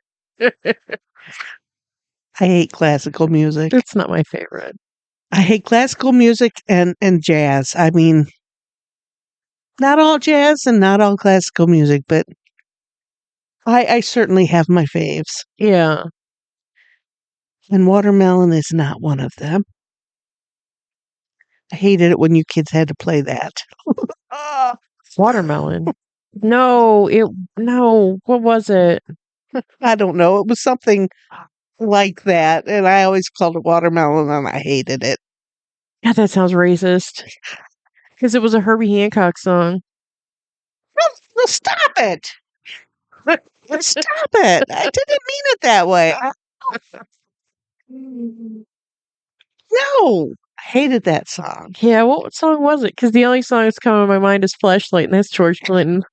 Speaker 5: hate classical music.
Speaker 4: It's not my favorite.
Speaker 5: I hate classical music and jazz. I mean, not all jazz and not all classical music, but I certainly have my faves.
Speaker 4: Yeah.
Speaker 5: And Watermelon is not one of them. I hated it when you kids had to play that.
Speaker 4: Watermelon. No, what was it?
Speaker 5: I don't know. It was something like that. And I always called it Watermelon and I hated it.
Speaker 4: God, that sounds racist. Because it was a Herbie Hancock song.
Speaker 5: Well, stop it. Stop it. I didn't mean it that way. No, I hated that song.
Speaker 4: Yeah, what song was it? Because the only song that's coming to my mind is Flashlight, and that's George Clinton.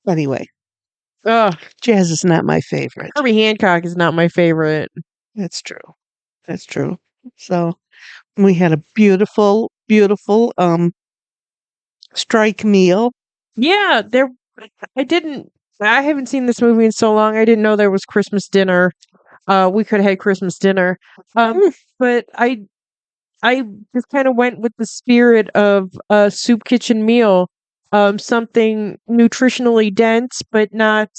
Speaker 5: Anyway,
Speaker 4: Ugh,
Speaker 5: jazz is not my favorite.
Speaker 4: Herbie Hancock is not my favorite.
Speaker 5: That's true. That's true. So we had a beautiful, beautiful strike meal.
Speaker 4: Yeah, I haven't seen this movie in so long. I didn't know there was Christmas dinner. We could have had Christmas dinner. But I just kind of went with the spirit of a soup kitchen meal. Something nutritionally dense, but not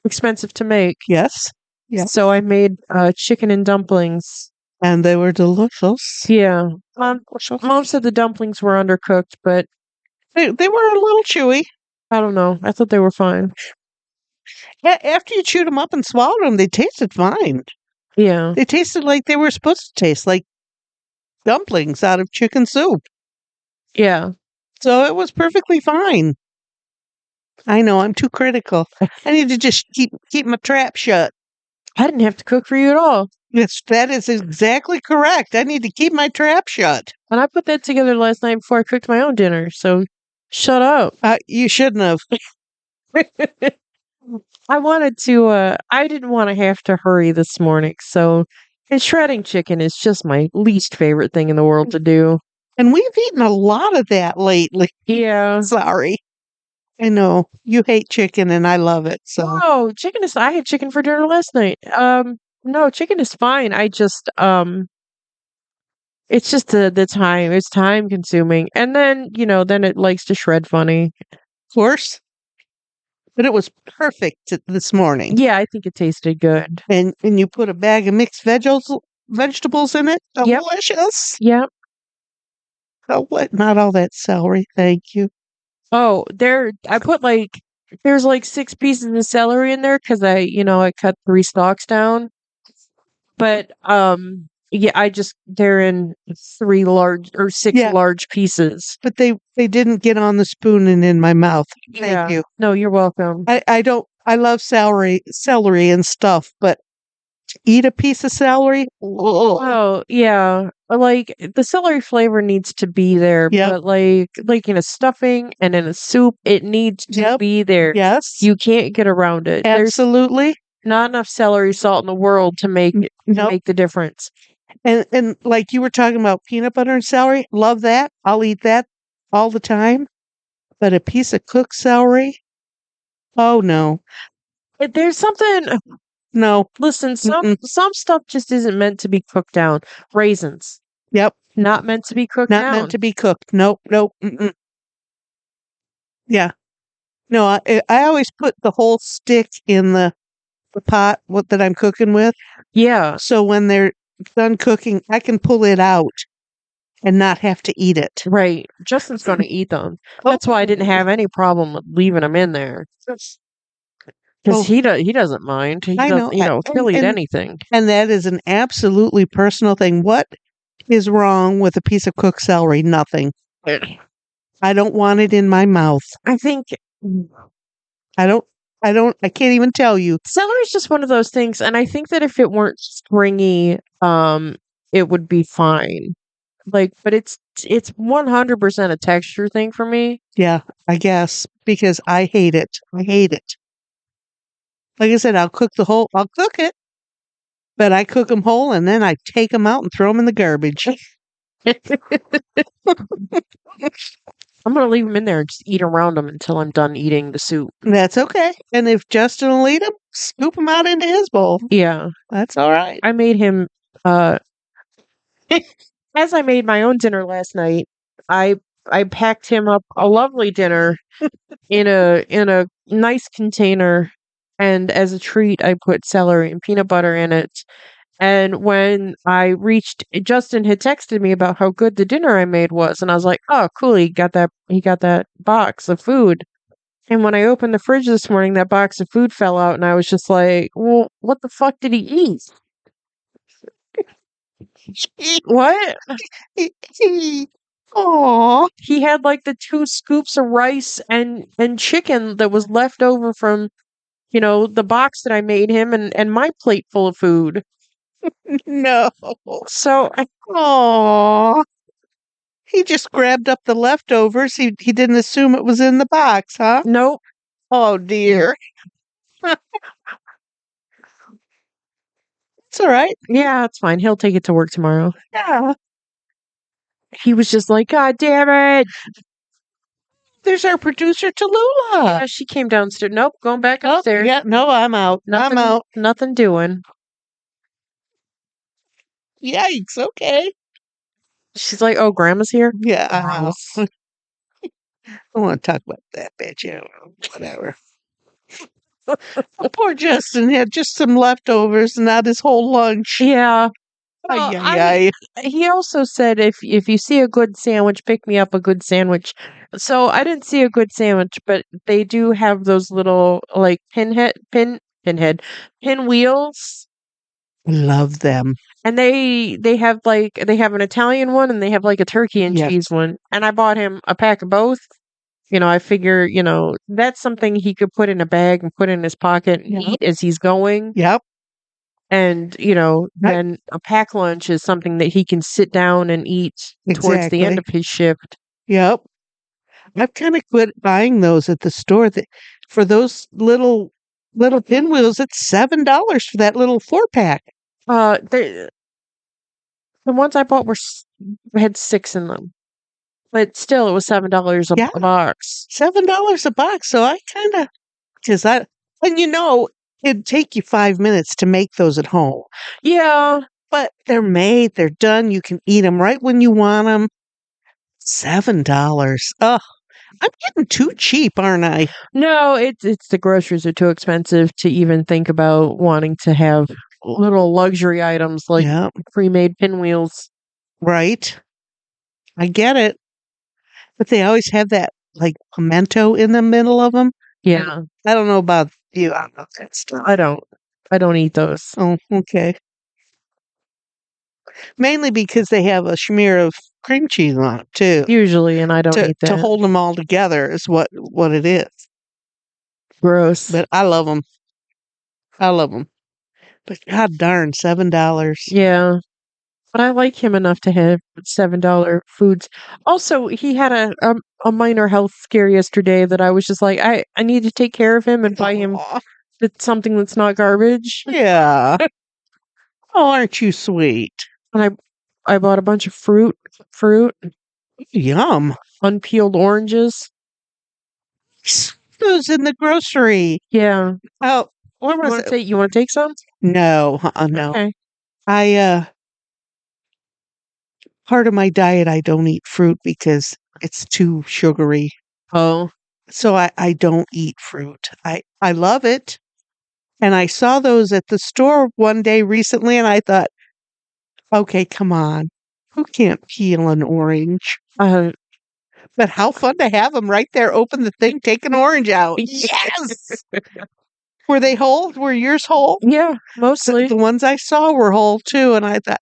Speaker 4: expensive to make.
Speaker 5: Yes. Yeah.
Speaker 4: So I made chicken and dumplings.
Speaker 5: And they were delicious.
Speaker 4: Yeah. Mom said the dumplings were undercooked, but
Speaker 5: They were a little chewy.
Speaker 4: I don't know. I thought they were fine.
Speaker 5: After you chewed them up and swallowed them, they tasted fine.
Speaker 4: Yeah.
Speaker 5: They tasted like they were supposed to taste, like dumplings out of chicken soup.
Speaker 4: Yeah.
Speaker 5: So it was perfectly fine. I know, I'm too critical. I need to just keep my trap shut.
Speaker 4: I didn't have to cook for you at all.
Speaker 5: Yes, that is exactly correct. I need to keep my trap shut.
Speaker 4: And I put that together last night before I cooked my own dinner. So shut up.
Speaker 5: You shouldn't have.
Speaker 4: I didn't want to have to hurry this morning. So, and shredding chicken is just my least favorite thing in the world to do.
Speaker 5: And we've eaten a lot of that lately.
Speaker 4: Yeah.
Speaker 5: Sorry. I know you hate chicken and I love it. So
Speaker 4: Oh, I had chicken for dinner last night. No, chicken is fine. It's just the time. It's time consuming. And then, then it likes to shred funny.
Speaker 5: of course. But it was perfect this morning.
Speaker 4: Yeah, I think it tasted good.
Speaker 5: And you put a bag of mixed vegetables in it. Delicious.
Speaker 4: Yep.
Speaker 5: Oh, what? Not all that celery. Thank you.
Speaker 4: Oh, there's like 6 pieces of celery in there because I cut 3 stalks down. But yeah, they're in 3 large or 6
Speaker 5: Yeah.
Speaker 4: large pieces.
Speaker 5: But they didn't get on the spoon and in my mouth. Thank you.
Speaker 4: No, you're welcome.
Speaker 5: I love celery and stuff, but to eat a piece of celery, ugh.
Speaker 4: Oh, yeah. Like the celery flavor needs to be there,
Speaker 5: Yep.
Speaker 4: but like in a stuffing and in a soup, it needs to
Speaker 5: Yep.
Speaker 4: be there.
Speaker 5: Yes.
Speaker 4: You can't get around it.
Speaker 5: Absolutely.
Speaker 4: There's not enough celery salt in the world to make
Speaker 5: Nope.
Speaker 4: make the difference.
Speaker 5: And like you were talking about peanut butter and celery, love that. I'll eat that all the time. But a piece of cooked celery? Oh no.
Speaker 4: There's something.
Speaker 5: No.
Speaker 4: Listen, some stuff just isn't meant to be cooked down. Raisins,
Speaker 5: Yep.
Speaker 4: not meant to be cooked
Speaker 5: Not
Speaker 4: down.
Speaker 5: meant to be cooked. Nope. Mm-mm. Yeah. No, I always put the whole stick in the pot that I'm cooking with.
Speaker 4: Yeah,
Speaker 5: So when they're done cooking, I can pull it out and not have to eat it.
Speaker 4: right. Justin's going to eat them. That's why I didn't have any problem with leaving them in there. Because he doesn't mind. He
Speaker 5: I know.
Speaker 4: doesn't, he'll eat anything.
Speaker 5: And that is an absolutely personal thing. What is wrong with a piece of cooked celery? Nothing. I don't want it in my mouth.
Speaker 4: I think
Speaker 5: I can't even tell you.
Speaker 4: celery is just one of those things, and I think that if it weren't stringy, it would be fine. But it's 100% a texture thing for me.
Speaker 5: Yeah, I guess because I hate it. I hate it. Like I said, I'll cook it, but I cook them whole and then I take them out and throw them in the garbage.
Speaker 4: I'm going to leave them in there and just eat around them until I'm done eating the soup.
Speaker 5: That's okay. And if Justin will eat them, scoop them out into his bowl.
Speaker 4: Yeah.
Speaker 5: That's all right.
Speaker 4: I made him, as I made my own dinner last night, I packed him up a lovely dinner in a nice container, and as a treat, I put celery and peanut butter in it. And when I reached, Justin had texted me about how good the dinner I made was, and I was like, "Oh, cool! He got that box of food." And when I opened the fridge this morning, that box of food fell out, and I was just like, "Well, what the fuck did he eat? What?"
Speaker 5: Aw.
Speaker 4: He had like the 2 scoops of rice and chicken that was left over from, the box that I made him and my plate full of food.
Speaker 5: No.
Speaker 4: So,
Speaker 5: Aw. He just grabbed up the leftovers. He didn't assume it was in the box, huh?
Speaker 4: nope.
Speaker 5: Oh dear. It's all right.
Speaker 4: Yeah, it's fine. He'll take it to work tomorrow.
Speaker 5: Yeah.
Speaker 4: He was just like, "God damn it."
Speaker 5: There's our producer Tallulah.
Speaker 4: Yeah, she came downstairs. Nope, going back
Speaker 5: Oh,
Speaker 4: upstairs.
Speaker 5: yeah, no, I'm out.
Speaker 4: Nothing,
Speaker 5: I'm out.
Speaker 4: Nothing doing.
Speaker 5: Yikes, okay.
Speaker 4: She's like, "Oh, Grandma's here?"
Speaker 5: Yeah, I know.
Speaker 4: Gross.
Speaker 5: I don't want to talk about that bitch. Yeah, whatever. Poor Justin had just some leftovers, not his whole lunch.
Speaker 4: Yeah.
Speaker 5: Ay,
Speaker 4: Well,
Speaker 5: ay, ay.
Speaker 4: he also said if you see a good sandwich, pick me up a good sandwich. So I didn't see a good sandwich, but they do have those little like pinwheels,
Speaker 5: Love them.
Speaker 4: and they have an Italian one and they have like a turkey and
Speaker 5: Yes.
Speaker 4: cheese one. And I bought him a pack of both, I figure, that's something he could put in a bag and put in his pocket and eat as he's going.
Speaker 5: Yep.
Speaker 4: And, then a pack lunch is something that he can sit down and eat towards the end
Speaker 5: Exactly.
Speaker 4: of his shift.
Speaker 5: Yep. I've kind of quit buying those at the store. For those little pinwheels, it's $7 for that little 4-pack.
Speaker 4: The ones I bought had 6 in them. But still, it was $7
Speaker 5: Yeah.
Speaker 4: a box.
Speaker 5: $7 a box. So I kind of, and it'd take you 5 minutes to make those at home.
Speaker 4: Yeah.
Speaker 5: But they're made, they're done. You can eat them right when you want them. $7. Oh, I'm getting too cheap, aren't I?
Speaker 4: No, it's the groceries are too expensive to even think about wanting to have little luxury items like
Speaker 5: Yep.
Speaker 4: pre-made pinwheels.
Speaker 5: Right. I get it. But they always have that like pimento in the middle of them.
Speaker 4: Yeah.
Speaker 5: I don't know about you. I don't know that stuff.
Speaker 4: I don't eat those.
Speaker 5: Oh, okay. Mainly because they have a smear of cream cheese on it too.
Speaker 4: Usually, and I don't eat that.
Speaker 5: To hold them all together is what it is.
Speaker 4: Gross.
Speaker 5: But I love them. I love them. But god darn, $7.
Speaker 4: Yeah. But I like him enough to have $7 foods. Also, he had a minor health scare yesterday that I was just like, I need to take care of him and buy him
Speaker 5: Aw.
Speaker 4: something that's not garbage.
Speaker 5: Yeah. Oh, aren't you sweet?
Speaker 4: And I bought a bunch of fruit,
Speaker 5: Yum.
Speaker 4: unpeeled oranges.
Speaker 5: Those in the grocery.
Speaker 4: Yeah.
Speaker 5: Oh, what was it?
Speaker 4: You want to take some?
Speaker 5: No, no.
Speaker 4: Okay.
Speaker 5: Part of my diet, I don't eat fruit because it's too sugary.
Speaker 4: Oh.
Speaker 5: So I don't eat fruit. I love it. And I saw those at the store one day recently, and I thought, okay, come on. Who can't peel an orange? But how fun to have them right there. Open the thing, take an orange out. Yes! Were they whole? Were yours whole?
Speaker 4: Yeah, mostly.
Speaker 5: The ones I saw were whole too, and I thought,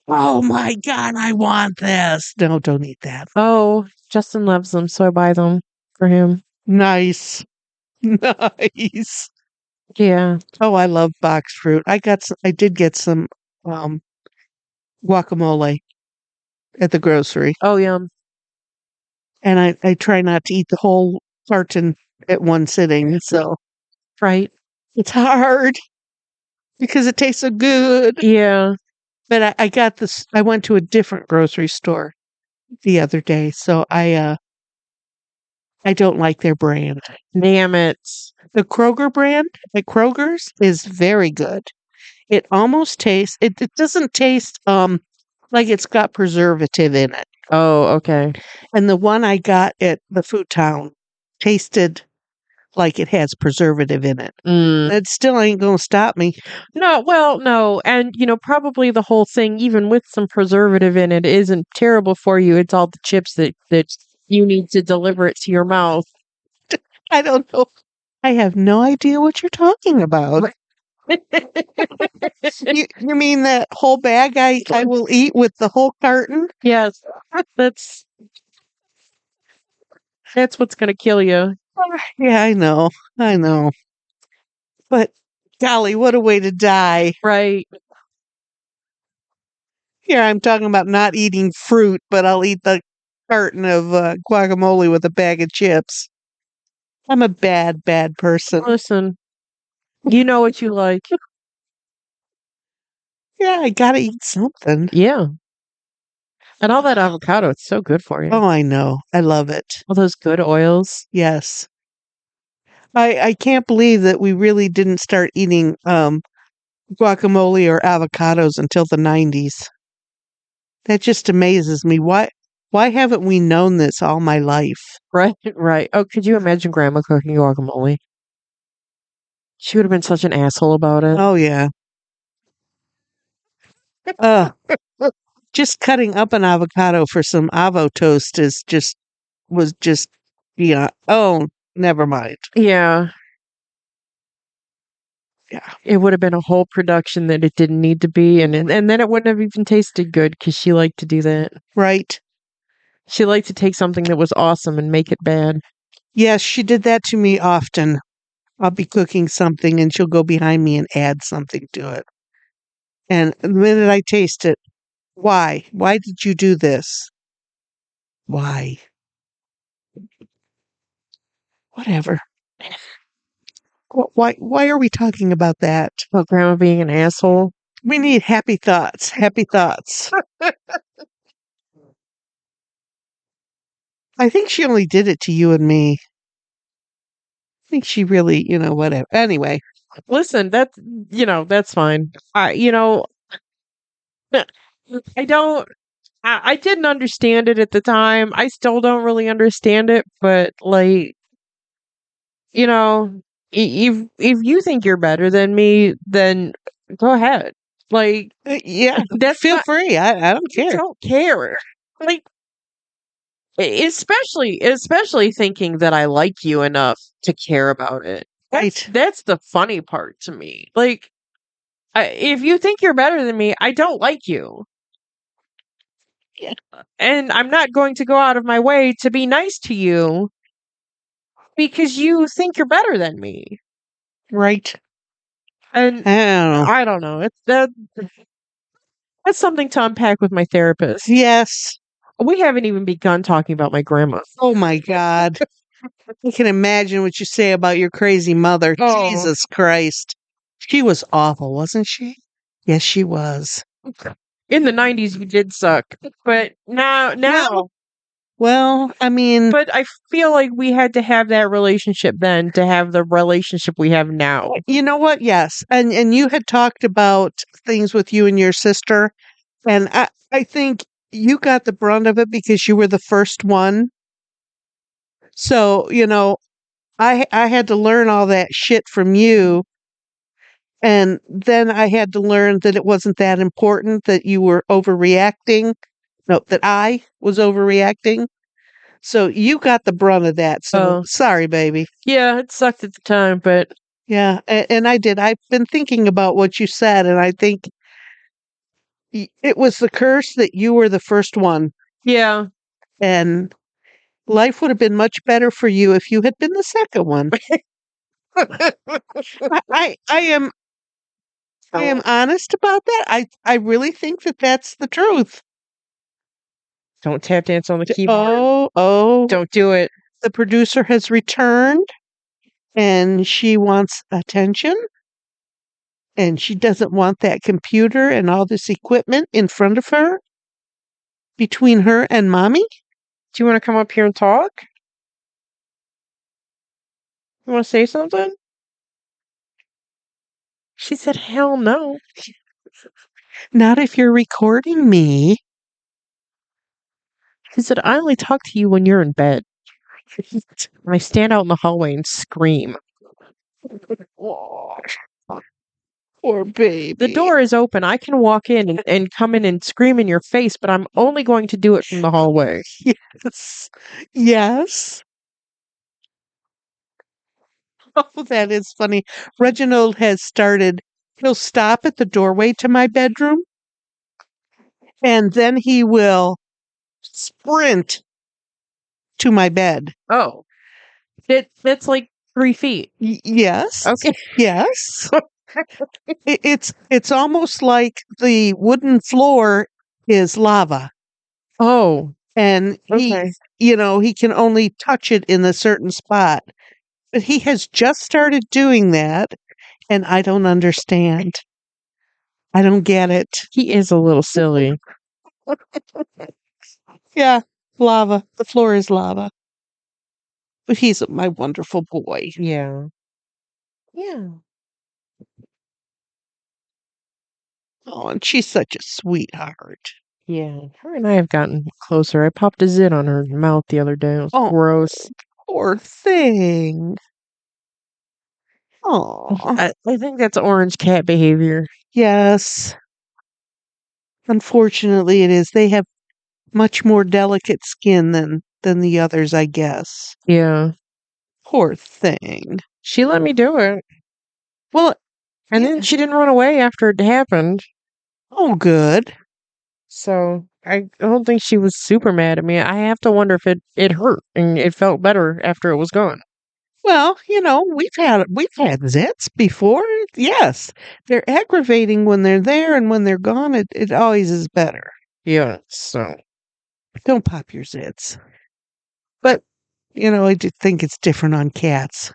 Speaker 5: oh my God, I want this. No, don't eat that.
Speaker 4: Oh, Justin loves them, so I buy them for him.
Speaker 5: Nice. Nice.
Speaker 4: Yeah.
Speaker 5: Oh, I love box fruit. I did get some guacamole at the grocery.
Speaker 4: Oh, yum.
Speaker 5: And I try not to eat the whole carton at one sitting. So
Speaker 4: Right.
Speaker 5: it's hard because it tastes so good.
Speaker 4: Yeah.
Speaker 5: But I got this. I went to a different grocery store the other day. So I don't like their brand.
Speaker 4: Damn it.
Speaker 5: The Kroger brand at Kroger's is very good. It almost tastes, it doesn't taste like it's got preservative in it.
Speaker 4: Oh, okay.
Speaker 5: And the one I got at the Food Town tasted like it has preservative in it. It still ain't going to stop me.
Speaker 4: No, well, no. And, probably the whole thing, even with some preservative in it, isn't terrible for you. It's all the chips that you need to deliver it to your mouth.
Speaker 5: I don't know. I have no idea what you're talking about. You mean that whole bag I will eat with the whole carton?
Speaker 4: Yes. That's what's going to kill you.
Speaker 5: Yeah, I know. But golly, what a way to die.
Speaker 4: Right.
Speaker 5: Here I'm talking about not eating fruit, but I'll eat the carton of guacamole with a bag of chips. I'm a bad person.
Speaker 4: Listen, you know what you like.
Speaker 5: Yeah, I gotta eat something.
Speaker 4: Yeah. And all that avocado, it's so good for you.
Speaker 5: Oh, I know. I love it.
Speaker 4: All those good oils.
Speaker 5: Yes. I can't believe that we really didn't start eating guacamole or avocados until the 90s. That just amazes me. Why haven't we known this all my life?
Speaker 4: Right, right. Oh, could you imagine Grandma cooking guacamole? She would have been such an asshole about it.
Speaker 5: Oh, yeah. Just cutting up an avocado for some avo toast was just, yeah. Oh, never mind.
Speaker 4: Yeah.
Speaker 5: Yeah.
Speaker 4: It would have been a whole production that it didn't need to be. And then it wouldn't have even tasted good because she liked to do that.
Speaker 5: Right.
Speaker 4: She liked to take something that was awesome and make it bad.
Speaker 5: Yes, she did that to me often. I'll be cooking something and she'll go behind me and add something to it. And the minute I taste it, why? Why did you do this? Why? Whatever. Why are we talking about that?
Speaker 4: About Grandma being an asshole.
Speaker 5: We need happy thoughts. Happy thoughts. I think she only did it to you and me. I think she really, whatever. Anyway,
Speaker 4: Listen, that's fine. I don't. I didn't understand it at the time. I still don't really understand it, but like, if you think you're better than me, then go ahead. Like,
Speaker 5: yeah,
Speaker 4: that's
Speaker 5: feel
Speaker 4: not,
Speaker 5: free. I don't
Speaker 4: I
Speaker 5: care.
Speaker 4: don't care. Like, especially thinking that I like you enough to care about it.
Speaker 5: Right.
Speaker 4: That's the funny part to me. Like, if you think you're better than me, I don't like you.
Speaker 5: Yeah.
Speaker 4: And I'm not going to go out of my way to be nice to you because you think you're better than me.
Speaker 5: Right.
Speaker 4: And
Speaker 5: I don't know.
Speaker 4: I don't know. That's something to unpack with my therapist.
Speaker 5: Yes.
Speaker 4: We haven't even begun talking about my grandma.
Speaker 5: Oh my God. I can imagine what you say about your crazy mother.
Speaker 4: Oh.
Speaker 5: Jesus Christ. She was awful, wasn't she? Yes, she was.
Speaker 4: In the 90s, you did suck. But now.
Speaker 5: Well, I mean,
Speaker 4: But I feel like we had to have that relationship then to have the relationship we have now.
Speaker 5: you know what? Yes. And you had talked about things with you and your sister. And I think you got the brunt of it because you were the first one. So, I had to learn all that shit from you. And then I had to learn that it wasn't that important, that you were overreacting. No, that I was overreacting. So you got the brunt of that. So sorry, baby.
Speaker 4: Yeah, it sucked at the time, but
Speaker 5: Yeah, and I did. I've been thinking about what you said, and I think it was the curse that you were the first one.
Speaker 4: yeah.
Speaker 5: And life would have been much better for you if you had been the second one. I am honest about that. I really think that that's the truth.
Speaker 4: Don't tap dance on the keyboard.
Speaker 5: Oh.
Speaker 4: Don't do it.
Speaker 5: The producer has returned and she wants attention. And she doesn't want that computer and all this equipment in front of her, between her and mommy.
Speaker 4: Do you want to come up here and talk? You want to say something? She said, hell no.
Speaker 5: Not if you're recording me.
Speaker 4: She said, I only talk to you when you're in bed. And I stand out in the hallway and scream.
Speaker 5: Poor baby.
Speaker 4: The door is open. I can walk in and come in and scream in your face, but I'm only going to do it from the hallway.
Speaker 5: Yes. Yes. Oh, that is funny. Reginald has started, he'll stop at the doorway to my bedroom, and then he will sprint to my bed.
Speaker 4: Oh. That's like 3 feet.
Speaker 5: Yes.
Speaker 4: Okay.
Speaker 5: Yes. It's almost like the wooden floor is lava.
Speaker 4: Oh.
Speaker 5: And
Speaker 4: Okay.
Speaker 5: he can only touch it in a certain spot. But he has just started doing that, and I don't understand. I don't get it.
Speaker 4: He is a little silly.
Speaker 5: Yeah, lava. The floor is lava. But he's my wonderful boy.
Speaker 4: Yeah. Yeah.
Speaker 5: Oh, and she's such a sweetheart.
Speaker 4: Yeah. Her and I have gotten closer. I popped a zit on her mouth the other day. It was
Speaker 5: Oh.
Speaker 4: gross.
Speaker 5: Poor thing. Oh,
Speaker 4: I think that's orange cat behavior.
Speaker 5: yes. Unfortunately, it is. They have much more delicate skin than the others, I guess.
Speaker 4: Yeah.
Speaker 5: Poor thing.
Speaker 4: She let me do it.
Speaker 5: Well,
Speaker 4: And then she didn't run away after it happened.
Speaker 5: oh, good.
Speaker 4: So I don't think she was super mad at me. I have to wonder if it hurt and it felt better after it was gone.
Speaker 5: Well, we've had zits before. Yes, they're aggravating when they're there, and when they're gone, it always is better.
Speaker 4: Yeah, so
Speaker 5: Don't pop your zits. But I do think it's different on cats.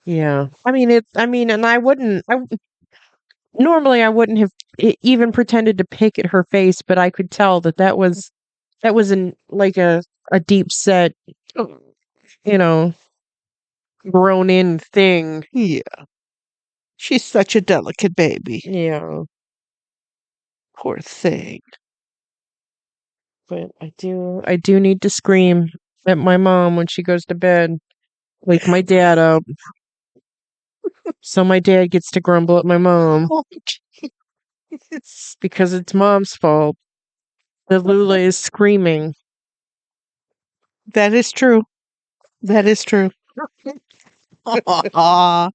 Speaker 4: yeah. And normally I wouldn't have even pretended to pick at her face, but I could tell that was like a deep set, you know, grown in thing.
Speaker 5: Yeah, she's such a delicate baby.
Speaker 4: Yeah,
Speaker 5: Poor thing.
Speaker 4: but I do need to scream at my mom when she goes to bed, wake my dad up, so my dad gets to grumble at my mom
Speaker 5: Oh, jeez.
Speaker 4: because it's mom's fault that Lula is screaming.
Speaker 5: That is true. That is true. Aw,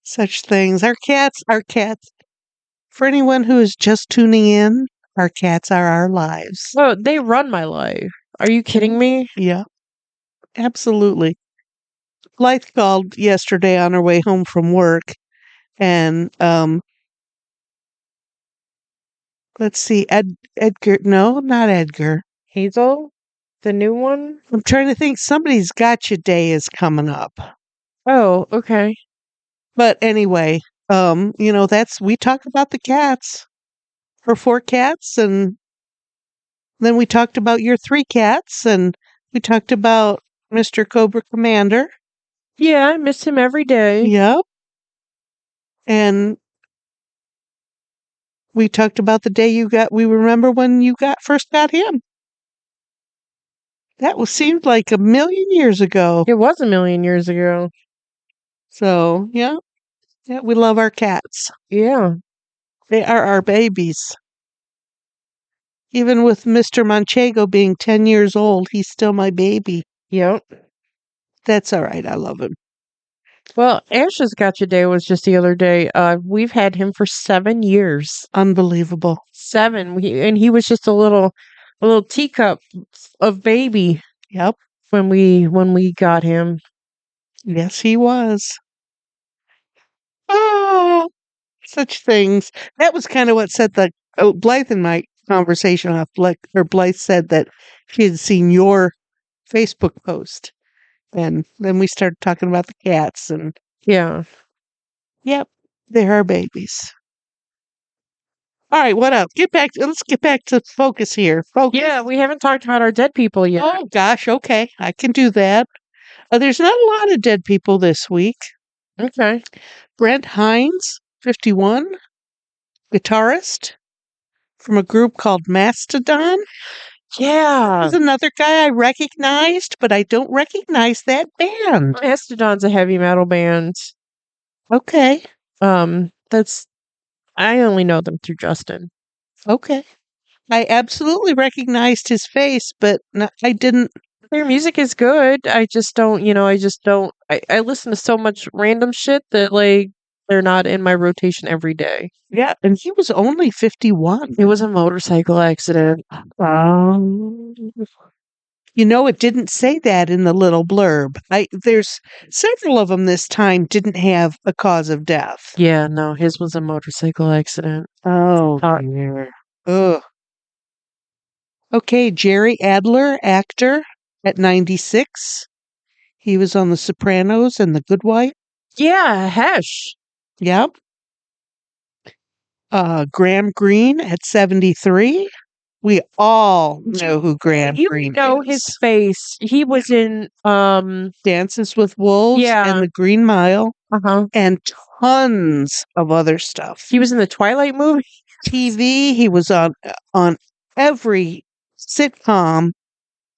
Speaker 5: such things. Our cats. For anyone who is just tuning in, our cats are our lives.
Speaker 4: Oh, they run my life. Are you kidding me?
Speaker 5: Yeah, absolutely. Blythe called yesterday on her way home from work, and let's see, Edgar. No, not Edgar.
Speaker 4: Hazel? The new one?
Speaker 5: I'm trying to think. Somebody's Gotcha Day is coming up.
Speaker 4: Oh, okay.
Speaker 5: But anyway, we talk about the cats, her 4 cats, and then we talked about your 3 cats, and we talked about Mr. Cobra Commander.
Speaker 4: Yeah, I miss him every day.
Speaker 5: Yep. And we talked about the day we remember when you first got him. Seemed like a million years ago.
Speaker 4: It was a million years ago.
Speaker 5: So, yeah, we love our cats.
Speaker 4: Yeah.
Speaker 5: They are our babies. Even with Mr. Manchego being 10 years old, he's still my baby.
Speaker 4: Yep.
Speaker 5: That's all right. I love him.
Speaker 4: Well, Ash's Gotcha Day was just the other day. We've had him for 7 years.
Speaker 5: Unbelievable.
Speaker 4: 7. And he was just a little teacup of baby.
Speaker 5: Yep.
Speaker 4: When we got him.
Speaker 5: Yes, he was. Oh, such things. That was kind of what set Blythe and my conversation off. Blythe said that she had seen your Facebook post, and then we started talking about the cats, and
Speaker 4: Yeah.
Speaker 5: yep, they're our babies. All right, what else? Let's get back to focus here. Focus.
Speaker 4: Yeah, we haven't talked about our dead people yet.
Speaker 5: Oh gosh, okay, I can do that. There's not a lot of dead people this week.
Speaker 4: Okay.
Speaker 5: Brent Hines, 51, guitarist from a group called Mastodon.
Speaker 4: Yeah.
Speaker 5: There's another guy I recognized, but I don't recognize that band.
Speaker 4: Mastodon's a heavy metal band.
Speaker 5: Okay.
Speaker 4: I only know them through Justin.
Speaker 5: Okay. I absolutely recognized his face, but I didn't.
Speaker 4: Their music is good. I just don't, I listen to so much random shit that, like, they're not in my rotation every day.
Speaker 5: Yeah, and he was only 51.
Speaker 4: It was a motorcycle accident.
Speaker 5: It didn't say that in the little blurb. There's several of them this time didn't have a cause of death.
Speaker 4: Yeah, no, his was a motorcycle accident.
Speaker 5: Oh, dear. Ugh. Okay, Jerry Adler, actor, at 96. He was on The Sopranos and The Good Wife.
Speaker 4: Yeah, Hesh.
Speaker 5: Yep. Graham Greene at 73. We all know who Graham Greene is.
Speaker 4: You know his face. He was in
Speaker 5: Dances with Wolves and The Green Mile.
Speaker 4: Uh-huh.
Speaker 5: And tons of other stuff.
Speaker 4: He was in the Twilight movie.
Speaker 5: TV. He was on every sitcom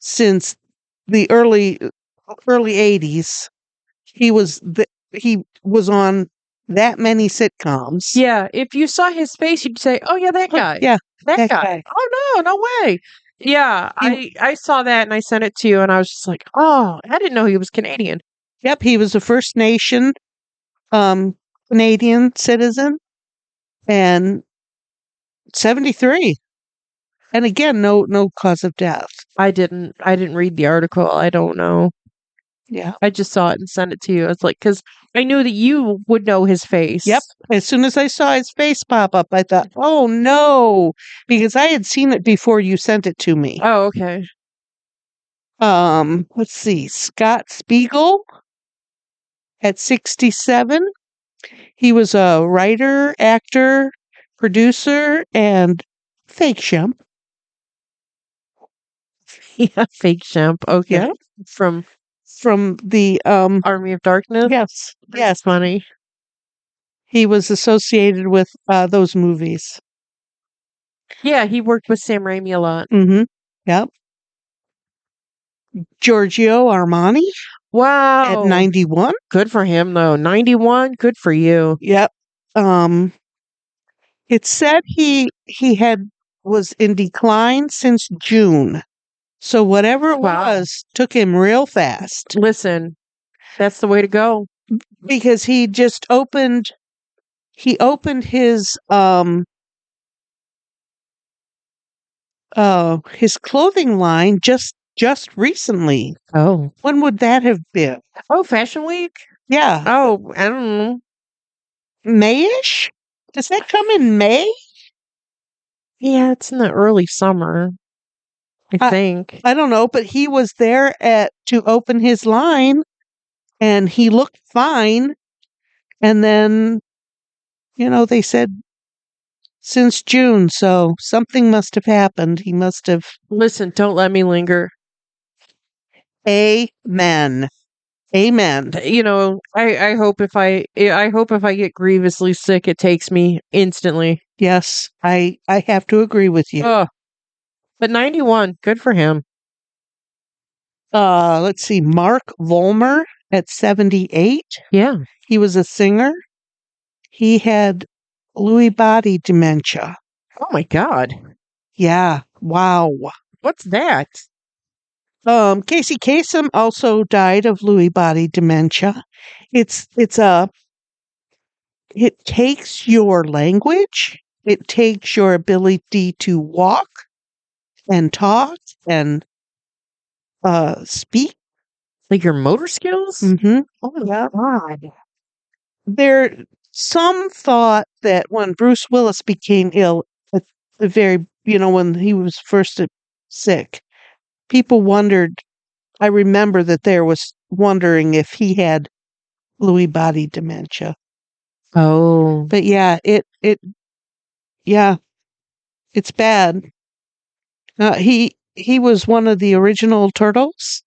Speaker 5: since the early 80s. He was on that many sitcoms.
Speaker 4: Yeah, if you saw his face, you'd say, "Oh yeah, that guy."
Speaker 5: Yeah,
Speaker 4: that guy. Oh no way. Yeah, I saw that and I sent it to you, and I was just like, "Oh, I didn't know he was Canadian."
Speaker 5: Yep, he was a First Nation Canadian citizen, and 73. And again, no cause of death.
Speaker 4: I didn't read the article. I don't know.
Speaker 5: Yeah.
Speaker 4: I just saw it and sent it to you. It's like, because I knew that you would know his face.
Speaker 5: Yep. As soon as I saw his face pop up, I thought, oh no, because I had seen it before you sent it to me.
Speaker 4: Oh, okay.
Speaker 5: Let's see. Scott Spiegel at 67. He was a writer, actor, producer, and fake shemp.
Speaker 4: Yeah, fake Shemp. Okay.
Speaker 5: Yeah.
Speaker 4: From
Speaker 5: From the
Speaker 4: Army of Darkness.
Speaker 5: yes.
Speaker 4: Yes, funny.
Speaker 5: He was associated with those movies.
Speaker 4: Yeah, he worked with Sam Raimi a lot.
Speaker 5: Mm-hmm. Yep. Giorgio Armani
Speaker 4: Wow.
Speaker 5: at 91.
Speaker 4: Good for him though. 91. Good for you.
Speaker 5: Yep. It said he was in decline since June. So whatever it
Speaker 4: Wow.
Speaker 5: was took him real fast
Speaker 4: Listen, that's the way to go.
Speaker 5: because he opened his clothing line just recently.
Speaker 4: Oh.
Speaker 5: When would that have been?
Speaker 4: Oh, Fashion Week?
Speaker 5: Yeah.
Speaker 4: Oh, I don't know.
Speaker 5: Mayish? Does that come in May?
Speaker 4: Yeah, it's in the early summer. I think.
Speaker 5: I don't know, but he was there to open his line and he looked fine. And then, they said since June, so something must have happened. He must have.
Speaker 4: Listen, don't let me linger.
Speaker 5: Amen. Amen.
Speaker 4: I hope if I get grievously sick, it takes me instantly.
Speaker 5: Yes, I have to agree with you.
Speaker 4: Oh, but 91, good for him.
Speaker 5: Let's see, Mark Vollmer at 78.
Speaker 4: Yeah.
Speaker 5: He was a singer. He had Lewy body dementia.
Speaker 4: Oh my God.
Speaker 5: Yeah. Wow.
Speaker 4: What's that?
Speaker 5: Casey Kasem also died of Lewy body dementia. It takes your language. It takes your ability to walk and talk and speak.
Speaker 4: Like your motor skills?
Speaker 5: Mm-hmm.
Speaker 4: Oh my God.
Speaker 5: Some thought that when Bruce Willis became ill, at the very, when he was first sick, people wondered. I remember that there was wondering if he had Lewy body dementia.
Speaker 4: Oh.
Speaker 5: But yeah, it's bad. He was one of the original Turtles.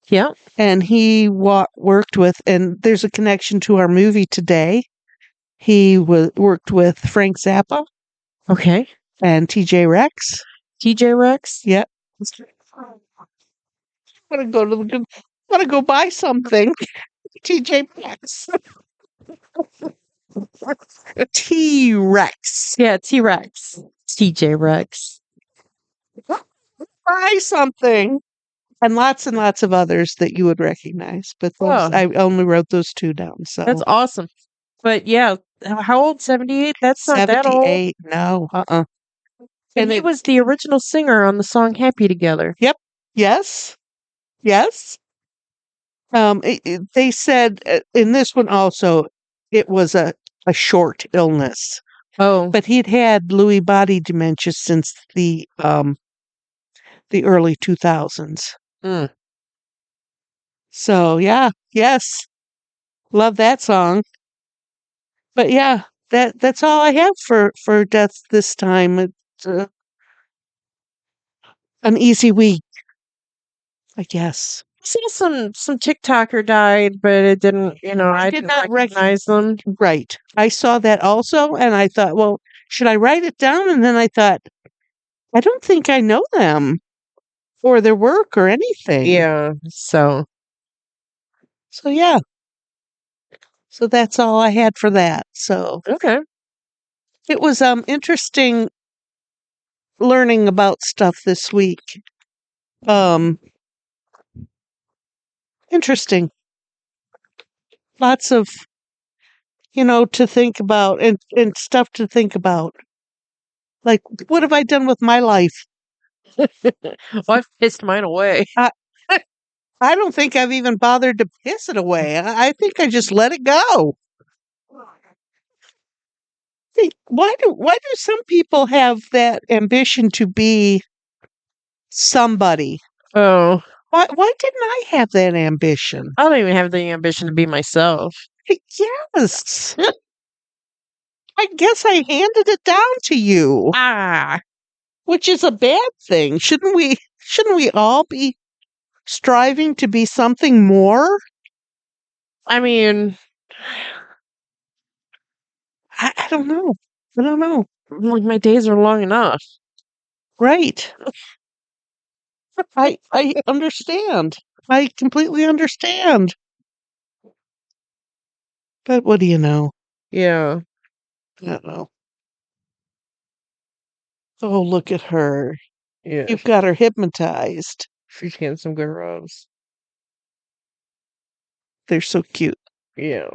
Speaker 4: Yeah.
Speaker 5: And he worked with, and there's a connection to our movie today. He worked with Frank Zappa.
Speaker 4: Okay.
Speaker 5: And TJ Rex.
Speaker 4: TJ Rex?
Speaker 5: Yep. Want to go buy something. TJ Rex. T-Rex.
Speaker 4: Yeah, T-Rex. TJ Rex.
Speaker 5: Buy something. And lots of others that you would recognize. But I only wrote those two down. So
Speaker 4: that's awesome. But yeah, how old? 78? That's not that old.
Speaker 5: 78. No.
Speaker 4: And he was the original singer on the song Happy Together.
Speaker 5: Yep. Yes. Yes. They said in this one also, it was a short illness.
Speaker 4: Oh.
Speaker 5: But he'd had Lewy body dementia since the early 2000s.
Speaker 4: Mm.
Speaker 5: So yeah, yes. Love that song. But yeah, that's all I have for death this time. It's an easy week, I guess.
Speaker 4: I see some TikToker died, but it didn't, I did not recognize them.
Speaker 5: Right. I saw that also, and I thought, well, should I write it down? And then I thought, I don't think I know them or their work or anything.
Speaker 4: Yeah. So
Speaker 5: yeah. So that's all I had for that. So
Speaker 4: okay.
Speaker 5: It was interesting learning about stuff this week. Interesting. Lots of to think about and stuff to think about. Like, what have I done with my life
Speaker 4: Well, I've pissed mine away.
Speaker 5: I don't think I've even bothered to piss it away. I think I just let it go. Why do some people have that ambition to be somebody?
Speaker 4: Oh,
Speaker 5: Why didn't I have that ambition?
Speaker 4: I don't even have the ambition to be myself.
Speaker 5: Yes. I guess I handed it down to you,
Speaker 4: Ah,
Speaker 5: which is a bad thing. Shouldn't we all be striving to be something more?
Speaker 4: I mean,
Speaker 5: I don't know. I don't know.
Speaker 4: like my days are long enough.
Speaker 5: Right. I understand. I completely understand. But what do you know?
Speaker 4: Yeah,
Speaker 5: I don't know. Oh, look at her.
Speaker 4: yeah.
Speaker 5: You've got her hypnotized.
Speaker 4: She's getting some good rubs.
Speaker 5: They're so cute.
Speaker 4: Yeah.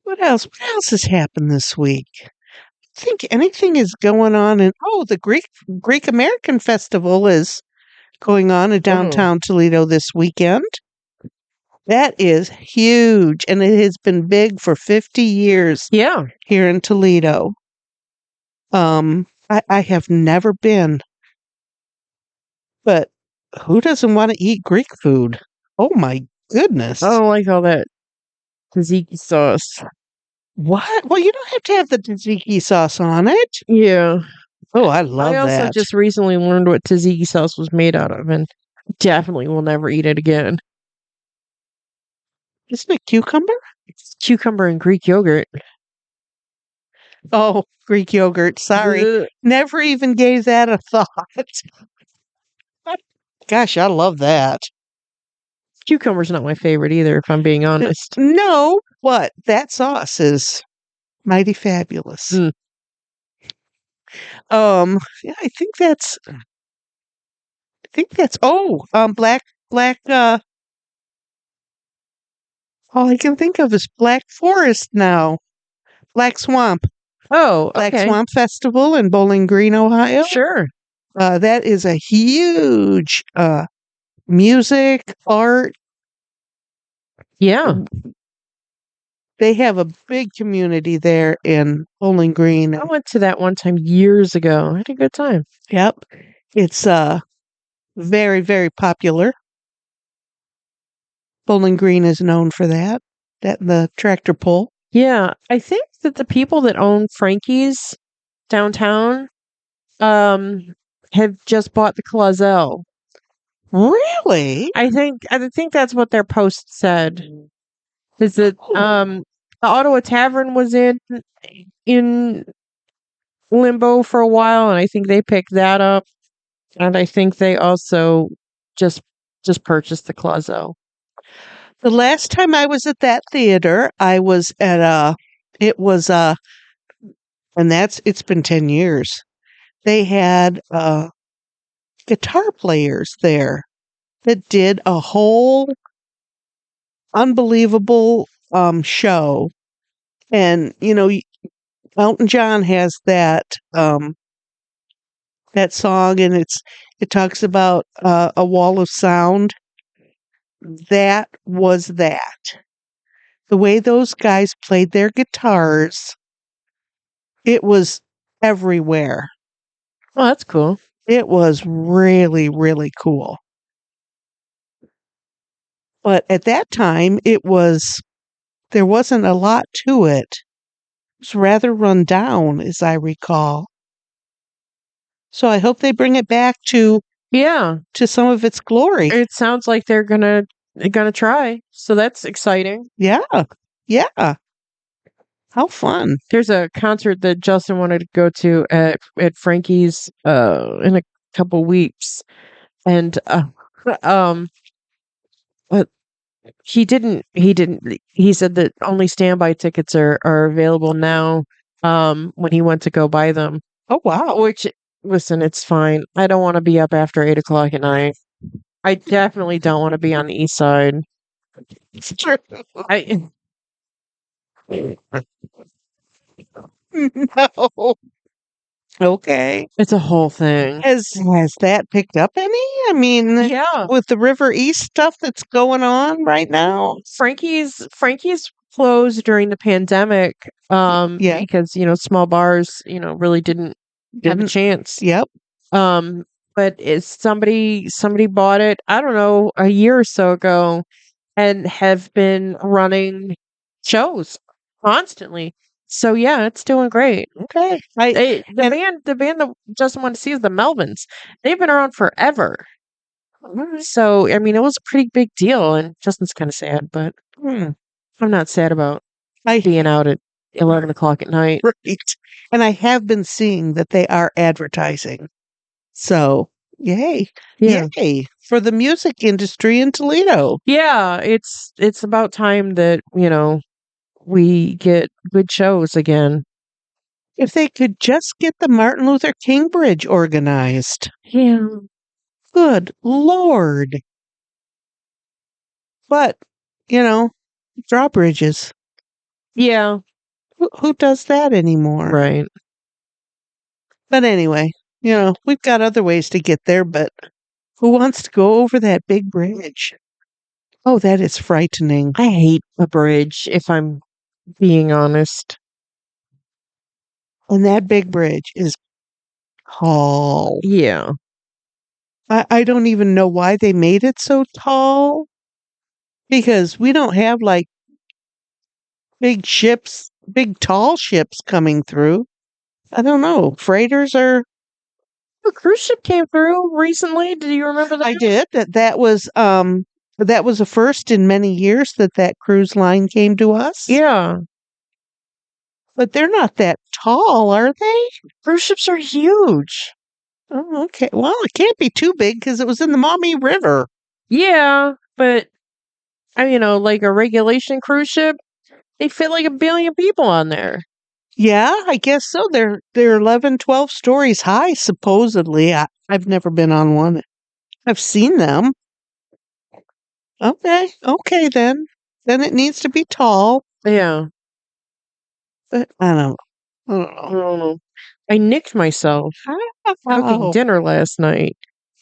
Speaker 5: What else? What else has happened this week? Think anything is going on in the Greek American Festival is going on in downtown Toledo this weekend. That is huge, and it has been big for 50 years
Speaker 4: Yeah.
Speaker 5: here in Toledo. I have never been, but who doesn't want to eat Greek food? Oh my goodness.
Speaker 4: I don't like all that tzatziki sauce.
Speaker 5: What? Well, you don't have to have the tzatziki sauce on it.
Speaker 4: Yeah.
Speaker 5: Oh, I love
Speaker 4: I also
Speaker 5: that.
Speaker 4: just recently learned what tzatziki sauce was made out of, and definitely will never eat it again.
Speaker 5: Isn't it cucumber?
Speaker 4: It's cucumber and Greek yogurt.
Speaker 5: Oh, Greek yogurt. Sorry.
Speaker 4: Ugh.
Speaker 5: Never even gave that a thought. Gosh, I love that.
Speaker 4: Cucumber's not my favorite either, if I'm being honest.
Speaker 5: No, but that sauce is mighty fabulous.
Speaker 4: Mm.
Speaker 5: Yeah, I think that's black all I can think of is Black Forest now. Black Swamp.
Speaker 4: Oh,
Speaker 5: Black
Speaker 4: okay.
Speaker 5: Swamp Festival in Bowling Green, Ohio.
Speaker 4: Sure.
Speaker 5: That is a huge music, art.
Speaker 4: Yeah.
Speaker 5: They have a big community there in Bowling Green.
Speaker 4: I went to that one time years ago. I had a good time.
Speaker 5: Yep. It's very, very popular. Bowling Green is known for that. That and the tractor pull.
Speaker 4: Yeah. I think that the people that own Frankie's downtown have just bought the Clausel.
Speaker 5: Really?
Speaker 4: I think that's what their post said. Is that the Ottawa Tavern was in limbo for a while, and I think they picked that up. And I think they also just purchased the Clausel.
Speaker 5: The last time I was at that theater, I was at it's been 10 years. They had guitar players there that did a whole unbelievable show. And Elton John has that song, and it talks about a wall of sound. That was that. The way those guys played their guitars, it was everywhere.
Speaker 4: Oh, that's cool.
Speaker 5: It was really, really cool. But at that time, there wasn't a lot to it. It was rather run down, as I recall. So I hope they bring it back to some of its glory.
Speaker 4: It sounds like they're gonna try. So that's exciting.
Speaker 5: Yeah. Yeah. How fun.
Speaker 4: There's a concert that Justin wanted to go to at Frankie's in a couple weeks. And but he said that only standby tickets are available now when he went to go buy them.
Speaker 5: Oh wow.
Speaker 4: Which, listen, it's fine. I don't want to be up after 8:00 at night. I definitely don't want to be on the east side.
Speaker 5: It's true. No. Okay.
Speaker 4: It's a whole thing.
Speaker 5: Has that picked up any? I mean,
Speaker 4: Yeah.
Speaker 5: with the River East stuff that's going on right now.
Speaker 4: Frankie's closed during the pandemic
Speaker 5: Yeah.
Speaker 4: because, small bars, really didn't have a
Speaker 5: Didn't.
Speaker 4: chance.
Speaker 5: Yep.
Speaker 4: Um, but it's somebody bought it, I don't know, a year or so ago and have been running shows constantly. So yeah, it's doing great.
Speaker 5: Okay.
Speaker 4: The band that Justin wanted to see is the Melvins. They've been around forever. So I mean, it was a pretty big deal, and Justin's kind of sad, but I'm not sad about
Speaker 5: I
Speaker 4: being out at 11 o'clock at night.
Speaker 5: right. And I have been seeing that they are advertising. So yay.
Speaker 4: Yeah.
Speaker 5: Yay for the music industry in Toledo.
Speaker 4: Yeah, it's about time that, we get good shows again.
Speaker 5: If they could just get the Martin Luther King Bridge organized.
Speaker 4: Yeah.
Speaker 5: Good Lord. But, drawbridges.
Speaker 4: Yeah,
Speaker 5: Who does that anymore?
Speaker 4: right.
Speaker 5: But anyway, we've got other ways to get there, but who wants to go over that big bridge? Oh, that is frightening.
Speaker 4: I hate a bridge, if I'm being honest.
Speaker 5: And that big bridge is tall.
Speaker 4: Yeah.
Speaker 5: I don't even know why they made it so tall. Because we don't have like big ships, big tall ships coming through. I don't know. Freighters are.
Speaker 4: A cruise ship came through recently. Do you remember that?
Speaker 5: I did. That was a first in many years that cruise line came to us.
Speaker 4: Yeah.
Speaker 5: But they're not that tall, are they?
Speaker 4: Cruise ships are huge.
Speaker 5: Oh, okay. Well, it can't be too big because it was in the Maumee River.
Speaker 4: Yeah, but like a regulation cruise ship, they fit like 1 billion people on there.
Speaker 5: Yeah, I guess so. They're 11, 12 stories high, supposedly. I've never been on one. I've seen them. Okay then. Then it needs to be tall.
Speaker 4: Yeah.
Speaker 5: But I don't
Speaker 4: I don't know. I nicked myself cooking dinner last night.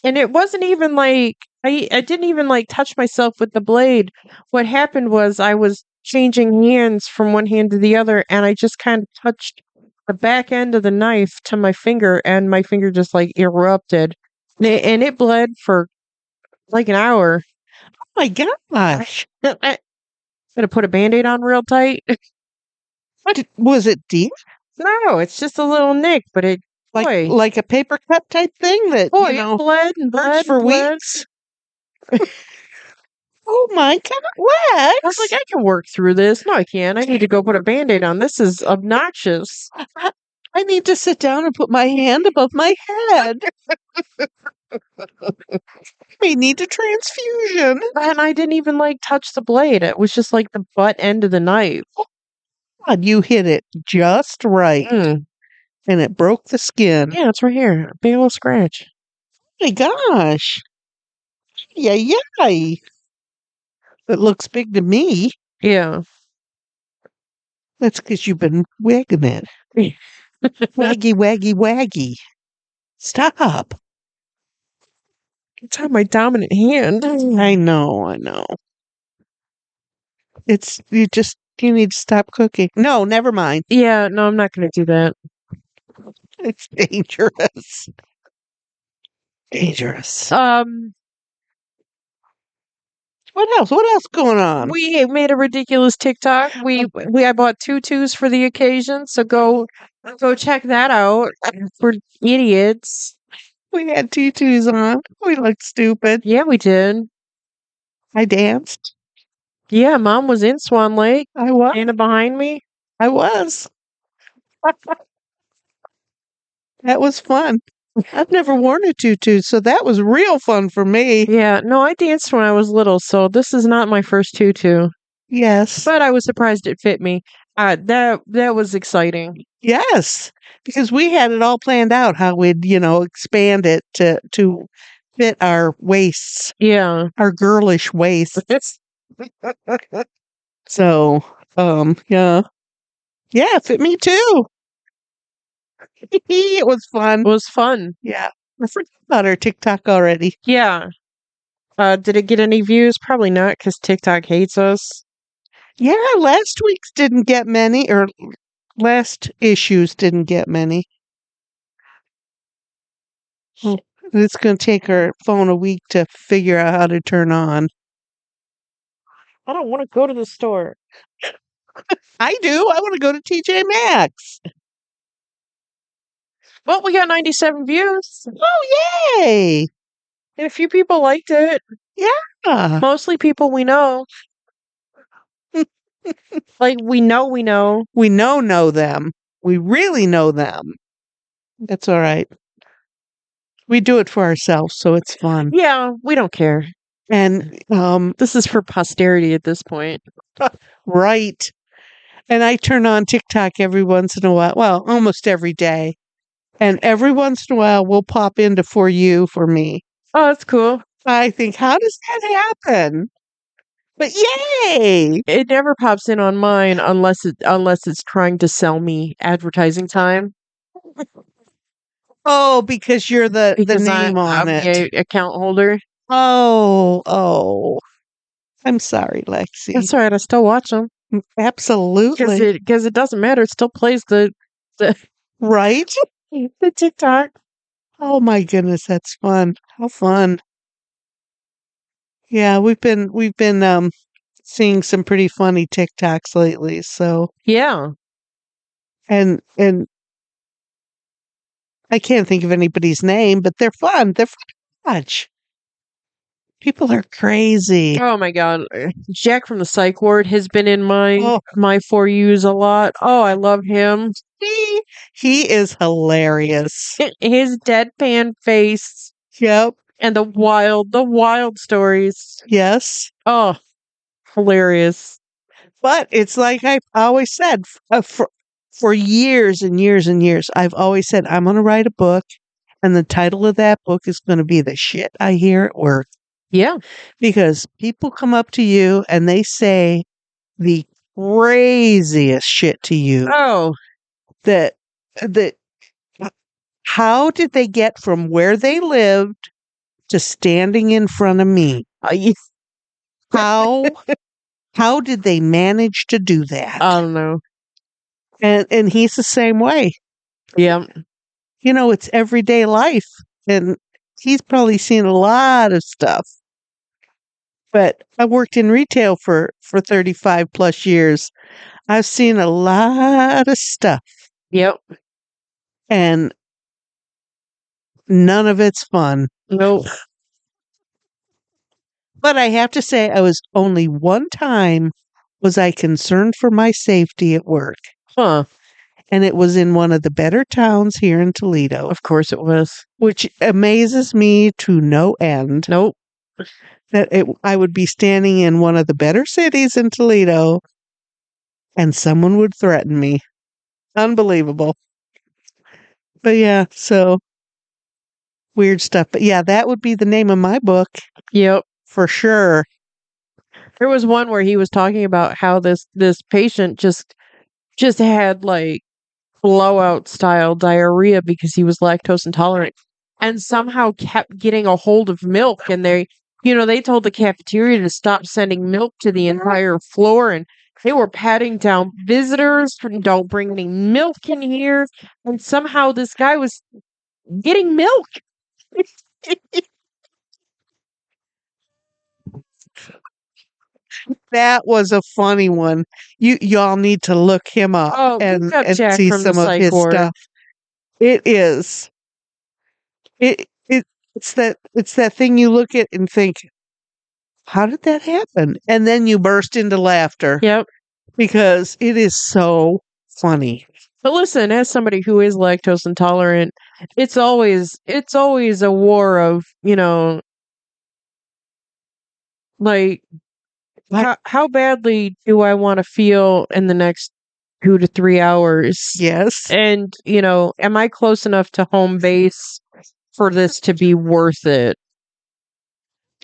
Speaker 4: And it wasn't even like I didn't even like touch myself with the blade. What happened was I was changing hands from one hand to the other and I just kind of touched the back end of the knife to my finger and my finger just like erupted. And it bled for like an hour.
Speaker 5: Oh my gosh.
Speaker 4: I gotta put a band-aid on real tight.
Speaker 5: What was it deep?
Speaker 4: No, it's just a little nick, but it boy,
Speaker 5: Like a paper cut type thing that
Speaker 4: boy, it bled and bled
Speaker 5: hurts for
Speaker 4: and bled.
Speaker 5: weeks. Oh my God,
Speaker 4: I was
Speaker 5: Lex!
Speaker 4: like, I can work through this. No, I can't. I need to go put a band-aid on. This is obnoxious.
Speaker 5: I need to sit down and put my hand above my head. I need a transfusion.
Speaker 4: And I didn't even like touch the blade. It was just like the butt end of the knife.
Speaker 5: God, you hit it just right,
Speaker 4: Mm.
Speaker 5: and it broke the skin.
Speaker 4: Yeah, it's right here. Big old scratch.
Speaker 5: Oh my gosh. Yay. It looks big to me.
Speaker 4: Yeah.
Speaker 5: That's because you've been wagging it. Waggy. Stop.
Speaker 4: It's on my dominant hand.
Speaker 5: I know. You need to stop cooking. No, never mind.
Speaker 4: Yeah, no, I'm not going to do that.
Speaker 5: It's dangerous. Dangerous. What else? What else going on?
Speaker 4: We made a ridiculous TikTok. I bought tutus for the occasion, so go check that out for idiots.
Speaker 5: We had tutus on. We looked stupid.
Speaker 4: Yeah, we did.
Speaker 5: I danced.
Speaker 4: Yeah, Mom was in Swan Lake.
Speaker 5: I was.
Speaker 4: Standing behind me.
Speaker 5: I was. That was fun. I've never worn a tutu, so that was real fun for me.
Speaker 4: Yeah, no, I danced when I was little, so this is not my first tutu.
Speaker 5: Yes.
Speaker 4: But I was surprised it fit me. That was exciting.
Speaker 5: Yes. Because we had it all planned out how we'd, expand it to fit our waists.
Speaker 4: Yeah.
Speaker 5: Our girlish waists. So, yeah. Yeah, it fit me too. It was fun.
Speaker 4: It was fun.
Speaker 5: Yeah. I forgot about our TikTok already.
Speaker 4: Yeah. Did it get any views? Probably not, because TikTok hates us.
Speaker 5: Yeah, last week's didn't get many, or last issues didn't get many. It's going to take our phone a week to figure out how to turn on.
Speaker 4: I don't want to go to the store.
Speaker 5: I do. I want to go to TJ Maxx.
Speaker 4: Well, we got 97 views,
Speaker 5: Oh, yay.
Speaker 4: and a few people liked it.
Speaker 5: Yeah.
Speaker 4: Mostly people we know. Like, we know.
Speaker 5: We know them. We really know them. That's all right. We do it for ourselves, so it's fun.
Speaker 4: Yeah, we don't care.
Speaker 5: And
Speaker 4: This is for posterity at this point.
Speaker 5: right. And I turn on TikTok every once in a while. Well, almost every day. And every once in a while we'll pop into For You for me.
Speaker 4: Oh, that's cool.
Speaker 5: I think, how does that happen? But yay!
Speaker 4: It never pops in on mine unless it's trying to sell me advertising time.
Speaker 5: Oh, because you're the
Speaker 4: Because
Speaker 5: name on
Speaker 4: I'm
Speaker 5: it.
Speaker 4: the account holder.
Speaker 5: Oh. I'm sorry, Lexi.
Speaker 4: That's all right. I still watch them
Speaker 5: Absolutely.
Speaker 4: because it doesn't matter. It still plays the
Speaker 5: Right?
Speaker 4: the TikTok.
Speaker 5: Oh my goodness, that's fun. How fun. Yeah, we've been seeing some pretty funny TikToks lately. So
Speaker 4: Yeah.
Speaker 5: and I can't think of anybody's name, but they're fun. They're fun to watch. People are crazy.
Speaker 4: Oh my god. Jack from the Psych Ward has been in
Speaker 5: Oh.
Speaker 4: my For Yous a lot. Oh, I love him.
Speaker 5: He is hilarious.
Speaker 4: His deadpan face
Speaker 5: Yep.
Speaker 4: and the wild stories.
Speaker 5: Yes.
Speaker 4: Oh, hilarious.
Speaker 5: But it's like I've always said, for years and years and years, I've always said, I'm going to write a book, and the title of that book is going to be The Shit I Hear at Work.
Speaker 4: Yeah.
Speaker 5: Because people come up to you and they say the craziest shit to you.
Speaker 4: Oh,
Speaker 5: That how did they get from where they lived to standing in front of me? How did they manage to do that?
Speaker 4: I don't know.
Speaker 5: And he's the same way.
Speaker 4: Yeah.
Speaker 5: You know, it's everyday life, and he's probably seen a lot of stuff. But I worked in retail for 35 plus years. I've seen a lot of stuff,
Speaker 4: Yep.
Speaker 5: and none of it's fun.
Speaker 4: Nope.
Speaker 5: But I have to say, I was only one time was I concerned for my safety at work.
Speaker 4: Huh.
Speaker 5: And it was in one of the better towns here in Toledo,
Speaker 4: Of course it was.
Speaker 5: which amazes me to no end.
Speaker 4: Nope.
Speaker 5: That I would be standing in one of the better cities in Toledo and someone would threaten me. Unbelievable. But yeah, so weird stuff. But yeah, that would be the name of my book
Speaker 4: Yep.
Speaker 5: for sure.
Speaker 4: There was one where he was talking about how this patient just had like blowout style diarrhea because he was lactose intolerant and somehow kept getting a hold of milk, and they told the cafeteria to stop sending milk to the entire floor, and they were patting down visitors, don't bring any milk in here, and somehow this guy was getting milk.
Speaker 5: That was a funny one. Y'all need to look him up
Speaker 4: Oh,
Speaker 5: and
Speaker 4: look up Jack
Speaker 5: see
Speaker 4: from the
Speaker 5: some of
Speaker 4: Psych
Speaker 5: his
Speaker 4: Ward.
Speaker 5: stuff. It is. It's that thing you look at and think, how did that happen? And then you burst into laughter.
Speaker 4: Yep.
Speaker 5: Because it is so funny.
Speaker 4: But listen, as somebody who is lactose intolerant, it's always a war of, like how badly do I want to feel in the next 2 to 3 hours?
Speaker 5: Yes.
Speaker 4: And, am I close enough to home base for this to be worth it?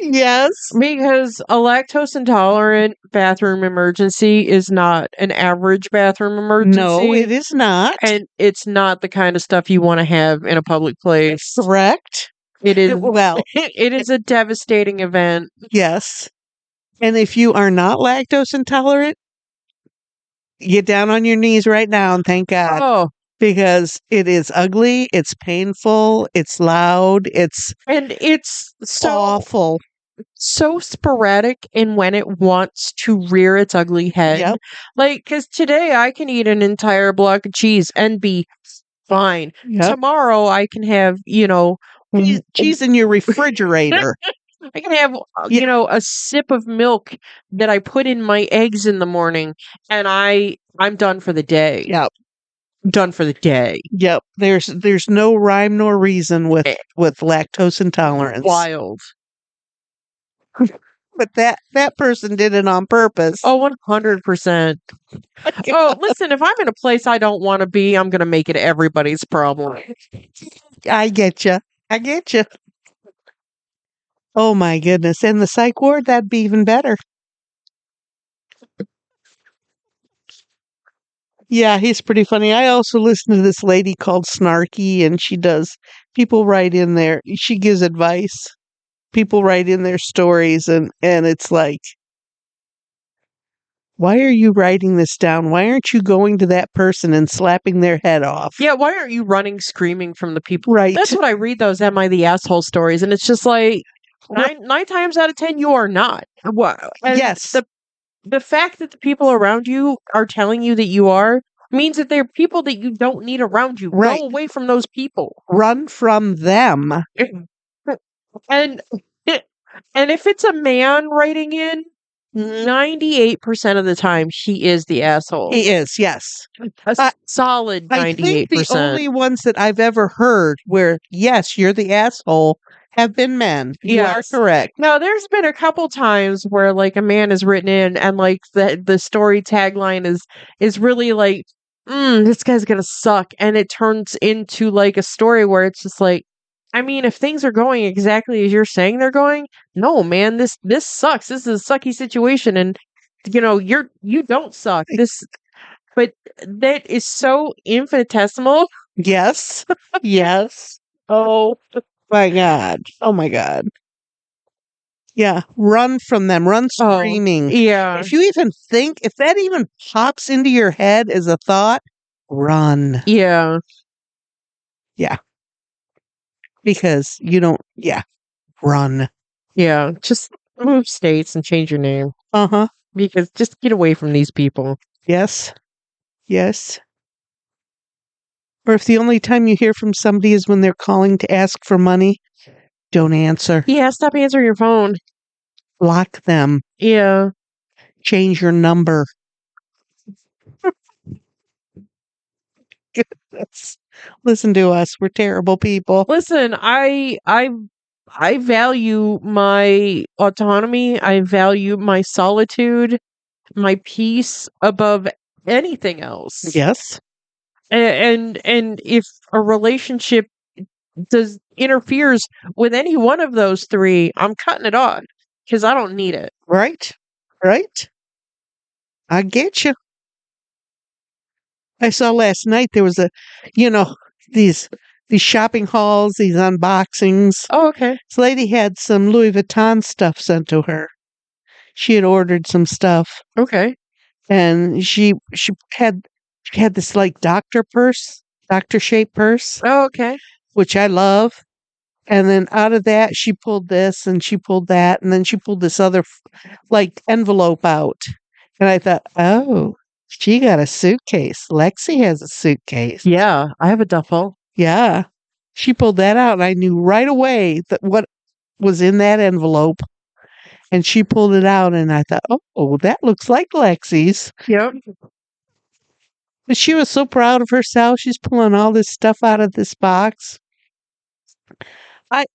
Speaker 5: Yes.
Speaker 4: Because a lactose intolerant bathroom emergency is not an average bathroom emergency.
Speaker 5: No, it is not.
Speaker 4: And it's not the kind of stuff you want to have in a public place.
Speaker 5: Correct.
Speaker 4: It is
Speaker 5: Well,
Speaker 4: it is a devastating event.
Speaker 5: yes. And if you are not lactose intolerant, get down on your knees right now and thank God.
Speaker 4: Oh,
Speaker 5: Because it is ugly, it's painful, it's loud, it's
Speaker 4: and it's so
Speaker 5: awful.
Speaker 4: so sporadic in when it wants to rear its ugly head.
Speaker 5: Yep.
Speaker 4: Like, because today I can eat an entire block of cheese and be fine.
Speaker 5: Yep.
Speaker 4: Tomorrow I can have,
Speaker 5: Cheese in your refrigerator.
Speaker 4: I can have, a sip of milk that I put in my eggs in the morning, and I'm done for the day.
Speaker 5: Yep.
Speaker 4: Done for the day.
Speaker 5: Yep. There's no rhyme nor reason with lactose intolerance.
Speaker 4: Wild.
Speaker 5: But that person did it on purpose.
Speaker 4: Oh, 100%. Oh, listen, if I'm in a place I don't want to be, I'm going to make it everybody's problem.
Speaker 5: I get you. I get you. Oh my goodness. And the psych ward, that'd be even better. Yeah, he's pretty funny. I also listen to this lady called Snarky, and she does, people write in there, she gives advice. People write in their stories, and it's like, why are you writing this down? Why aren't you going to that person and slapping their head off?
Speaker 4: Yeah, why aren't you running screaming from the people?
Speaker 5: Right.
Speaker 4: That's what I read, those Am I the Asshole stories, and it's just like, nine times out of 10, you are not. What?
Speaker 5: Yes.
Speaker 4: The fact that the people around you are telling you that you are means that they're people that you don't need around you.
Speaker 5: Right.
Speaker 4: Go away from those people.
Speaker 5: Run from them.
Speaker 4: And if it's a man writing in, 98% of the time he is the asshole.
Speaker 5: He is, yes.
Speaker 4: A solid 98%.
Speaker 5: I think the only ones that I've ever heard where, yes, you're the asshole, have been men. You are correct.
Speaker 4: Now, there's been a couple times where like a man is written in and like the story tagline is really like, this guy's gonna suck, and it turns into like a story where it's just like, I mean, if things are going exactly as you're saying they're going, no, man, this sucks. This is a sucky situation, and you don't suck. But that is so infinitesimal.
Speaker 5: Yes. Yes. Oh my God. Oh my God. Yeah. Run from them. Run screaming.
Speaker 4: Yeah.
Speaker 5: If that even pops into your head as a thought, run.
Speaker 4: Yeah.
Speaker 5: Yeah. Because run.
Speaker 4: Yeah. Just move states and change your name.
Speaker 5: Uh-huh.
Speaker 4: Because just get away from these people.
Speaker 5: Yes. Yes. Or if the only time you hear from somebody is when they're calling to ask for money, don't answer.
Speaker 4: Yeah, stop answering your phone.
Speaker 5: Block them.
Speaker 4: Yeah.
Speaker 5: Change your number. Goodness. Listen to us. We're terrible people.
Speaker 4: Listen, I value my autonomy. I value my solitude, my peace above anything else.
Speaker 5: Yes.
Speaker 4: And if a relationship interferes with any one of those three, I'm cutting it off because I don't need it.
Speaker 5: Right. Right. I get you. I saw last night there was these shopping hauls, these unboxings.
Speaker 4: Oh, okay.
Speaker 5: This lady had some Louis Vuitton stuff sent to her. She had ordered some stuff.
Speaker 4: Okay.
Speaker 5: And she had this like doctor shaped purse.
Speaker 4: Oh, okay.
Speaker 5: Which I love. And then out of that, she pulled this and she pulled that. And then she pulled this other like envelope out. And I thought, oh, she got a suitcase. Lexi has a suitcase.
Speaker 4: Yeah, I have a duffel.
Speaker 5: Yeah. She pulled that out, and I knew right away that what was in that envelope. And she pulled it out, and I thought, oh, that looks like Lexi's.
Speaker 4: Yep.
Speaker 5: But she was so proud of herself. She's pulling all this stuff out of this box. I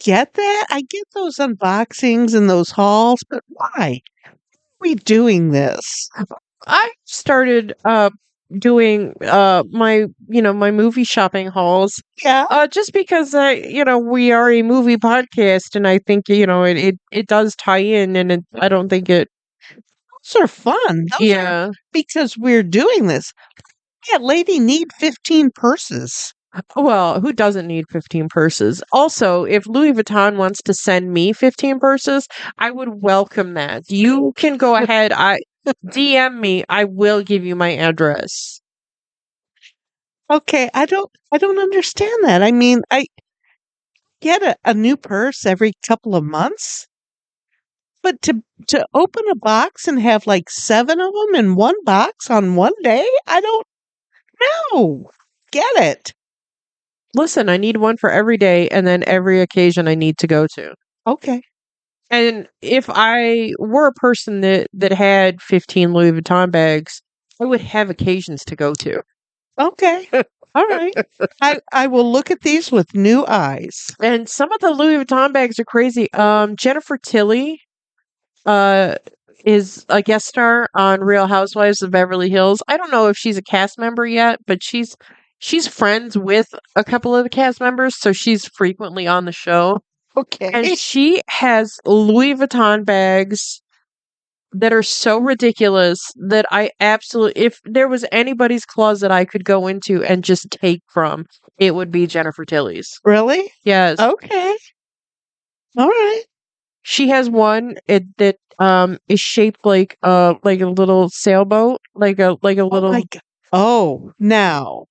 Speaker 5: get that. I get those unboxings and those hauls, but why? Why are we doing this?
Speaker 4: I started doing my movie shopping hauls.
Speaker 5: Yeah.
Speaker 4: Just because we are a movie podcast, and I think it does tie in, and I don't think it.
Speaker 5: Those are fun. Those are
Speaker 4: Yeah.
Speaker 5: because we're doing this. That lady need 15 purses.
Speaker 4: Well, who doesn't need 15 purses? Also, if Louis Vuitton wants to send me 15 purses, I would welcome that. You can go ahead. DM me. I will give you my address.
Speaker 5: Okay, I don't understand that. I mean, I get a new purse every couple of months, but to open a box and have like 7 of them in one box on one day, I don't know. Get it.
Speaker 4: Listen, I need one for every day and then every occasion I need to go to.
Speaker 5: Okay.
Speaker 4: And if I were a person that had 15 Louis Vuitton bags, I would have occasions to go to.
Speaker 5: Okay. All right. I will look at these with new eyes.
Speaker 4: And some of the Louis Vuitton bags are crazy. Jennifer Tilly is a guest star on Real Housewives of Beverly Hills. I don't know if she's a cast member yet, but she's friends with a couple of the cast members, so she's frequently on the show.
Speaker 5: Okay.
Speaker 4: And she has Louis Vuitton bags that are so ridiculous that I absolutely, if there was anybody's closet I could go into and just take from, it would be Jennifer Tilly's.
Speaker 5: Really?
Speaker 4: Yes.
Speaker 5: Okay. All right.
Speaker 4: She has one that is shaped like a little sailboat, like a
Speaker 5: Oh
Speaker 4: little.
Speaker 5: my God. Oh, now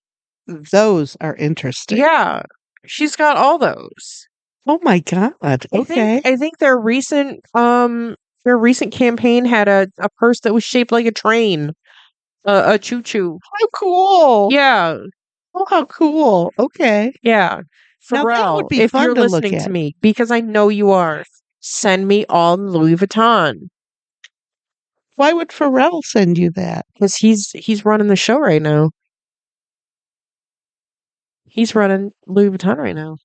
Speaker 5: those are interesting.
Speaker 4: Yeah, she's got all those.
Speaker 5: Oh my God. Okay.
Speaker 4: I think their recent campaign had a purse that was shaped like a train, a choo choo.
Speaker 5: How cool.
Speaker 4: Yeah,
Speaker 5: Oh, how cool. Okay.
Speaker 4: yeah.
Speaker 5: Now that
Speaker 4: Pharrell,
Speaker 5: would be
Speaker 4: if
Speaker 5: fun
Speaker 4: you're
Speaker 5: to look
Speaker 4: listening to
Speaker 5: at.
Speaker 4: me, because I know you are, send me all the Louis Vuitton
Speaker 5: Why would Pharrell send you that?
Speaker 4: because he's running the show right now. He's running Louis Vuitton right now.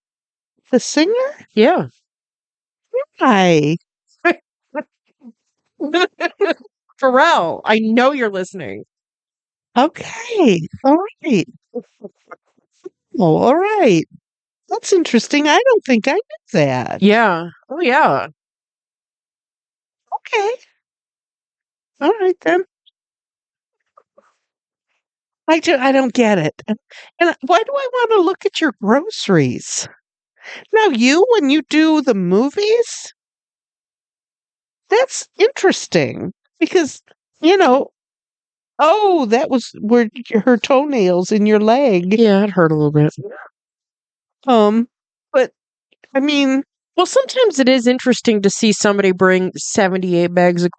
Speaker 5: The singer?
Speaker 4: Yeah.
Speaker 5: Hi.
Speaker 4: Pharrell, I know you're listening.
Speaker 5: Okay. All right. Oh, all right. That's interesting. I don't think I knew that.
Speaker 4: Yeah. Oh, yeah.
Speaker 5: Okay. All right then. I don't get it. And why do I want to look at your groceries? Now, when you do the movies, that's interesting because, oh, that was where her toenails in your leg.
Speaker 4: Yeah, it hurt a little bit.
Speaker 5: But I mean,
Speaker 4: Well, sometimes it is interesting to see somebody bring 78 bags of,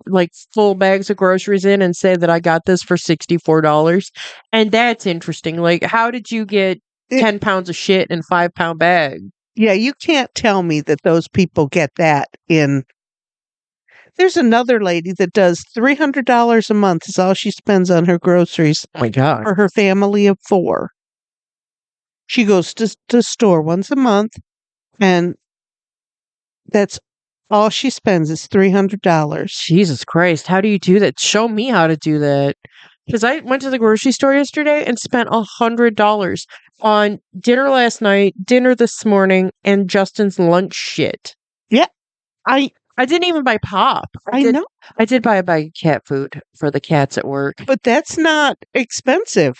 Speaker 4: full bags of groceries in and say that I got this for $64. And that's interesting. Like, how did you get 10 pounds of shit in 5-pound bag?
Speaker 5: yeah, you can't tell me that those people get that in. There's another lady that does $300 a month is all she spends on her groceries
Speaker 4: Oh my God.
Speaker 5: for her family of 4. She goes to the store once a month, and that's all she spends is $300.
Speaker 4: Jesus Christ. How do you do that? Show me how to do that. Because I went to the grocery store yesterday and spent $100 on dinner last night, dinner this morning, and Justin's lunch shit.
Speaker 5: Yeah, I
Speaker 4: didn't even buy pop.
Speaker 5: know,
Speaker 4: I did buy a bag of cat food for the cats at work.
Speaker 5: but that's not expensive.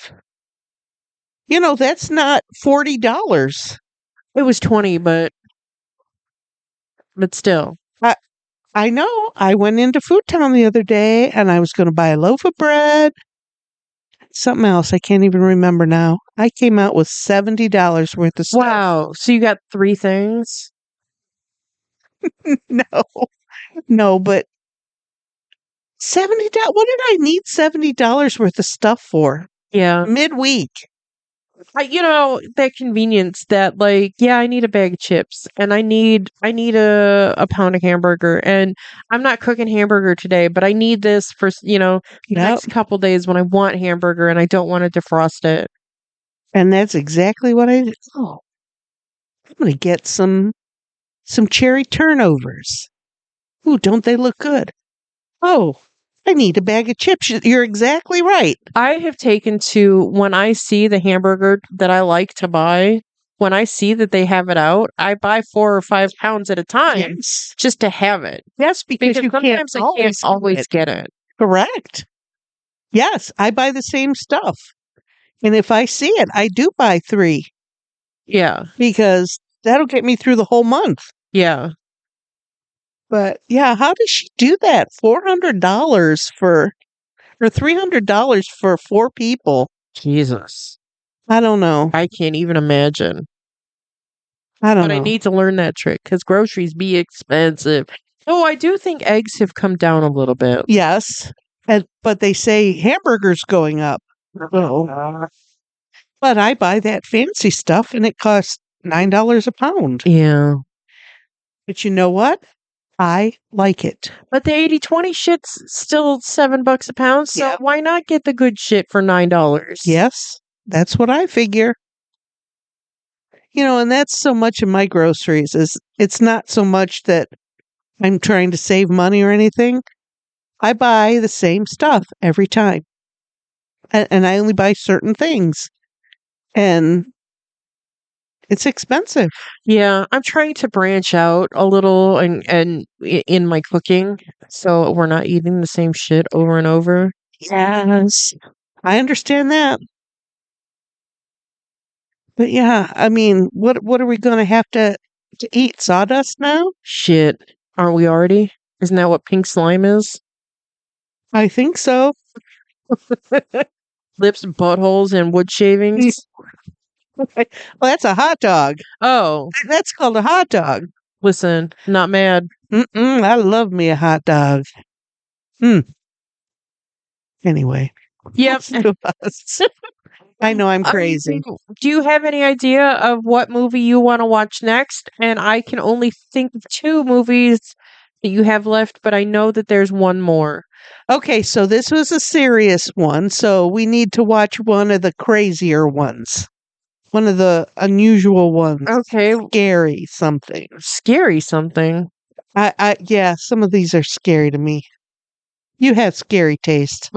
Speaker 5: That's not $40.
Speaker 4: It was 20, but still.
Speaker 5: I know. I went into Food Town the other day and I was going to buy a loaf of bread. Something else. I can't even remember now. I came out with $70 worth of stuff.
Speaker 4: Wow. So you got 3 things?
Speaker 5: No, but $70. What did I need $70 worth of stuff for?
Speaker 4: Yeah.
Speaker 5: Midweek.
Speaker 4: That convenience that I need a bag of chips and I need a pound of hamburger and I'm not cooking hamburger today, but I need this for, the next couple days when I want hamburger and I don't want to defrost it.
Speaker 5: And that's exactly what I did. Oh, I'm going to get some cherry turnovers. Ooh, don't they look good? Oh, I need a bag of chips. You're exactly right.
Speaker 4: I have taken to when I see the hamburger that I like to buy, when I see that they have it out, I buy 4 or 5 pounds at a time
Speaker 5: Yes.
Speaker 4: just to have it.
Speaker 5: Yes, because you can't
Speaker 4: sometimes I can't always get it.
Speaker 5: Correct. Yes, I buy the same stuff. And if I see it, I do buy 3
Speaker 4: Yeah.
Speaker 5: because that'll get me through the whole month.
Speaker 4: Yeah.
Speaker 5: But yeah, how does she do that? $400 or $300 for 4 people.
Speaker 4: Jesus.
Speaker 5: I don't know.
Speaker 4: I can't even imagine.
Speaker 5: I don't
Speaker 4: But
Speaker 5: know.
Speaker 4: I need to learn that trick because groceries be expensive. Oh, I do think eggs have come down a little bit.
Speaker 5: Yes, but they say hamburgers going up.
Speaker 4: Oh.
Speaker 5: But I buy that fancy stuff and it costs $9 a pound.
Speaker 4: Yeah.
Speaker 5: But you know what? I like it.
Speaker 4: But the 80/20 shit's still $7 a pound, so
Speaker 5: Yeah.
Speaker 4: why not get the good shit for $9?
Speaker 5: Yes, that's what I figure. And that's so much of my groceries is it's not so much that I'm trying to save money or anything. I buy the same stuff every time. And I only buy certain things. And it's expensive.
Speaker 4: Yeah, I'm trying to branch out a little in my cooking so we're not eating the same shit over and over.
Speaker 5: Yes. I understand that. But yeah, I mean, what are we going to have to eat? Sawdust now?
Speaker 4: Shit. Aren't we already? Isn't that what pink slime is?
Speaker 5: I think so.
Speaker 4: Lips, buttholes, and wood shavings?
Speaker 5: Well, that's a hot dog.
Speaker 4: Oh,
Speaker 5: That's called a hot dog.
Speaker 4: listen, not mad.
Speaker 5: I love me a hot dog. Anyway,
Speaker 4: Yep.
Speaker 5: let's do us. I know I'm crazy.
Speaker 4: Do you have any idea of what movie you want to watch next? And I can only think of 2 movies that you have left, but I know that there's one more.
Speaker 5: Okay, so this was a serious one, so we need to watch one of the crazier ones. One of the unusual ones.
Speaker 4: Okay.
Speaker 5: Scary something.
Speaker 4: Scary something.
Speaker 5: Yeah, some of these are scary to me. You have scary taste.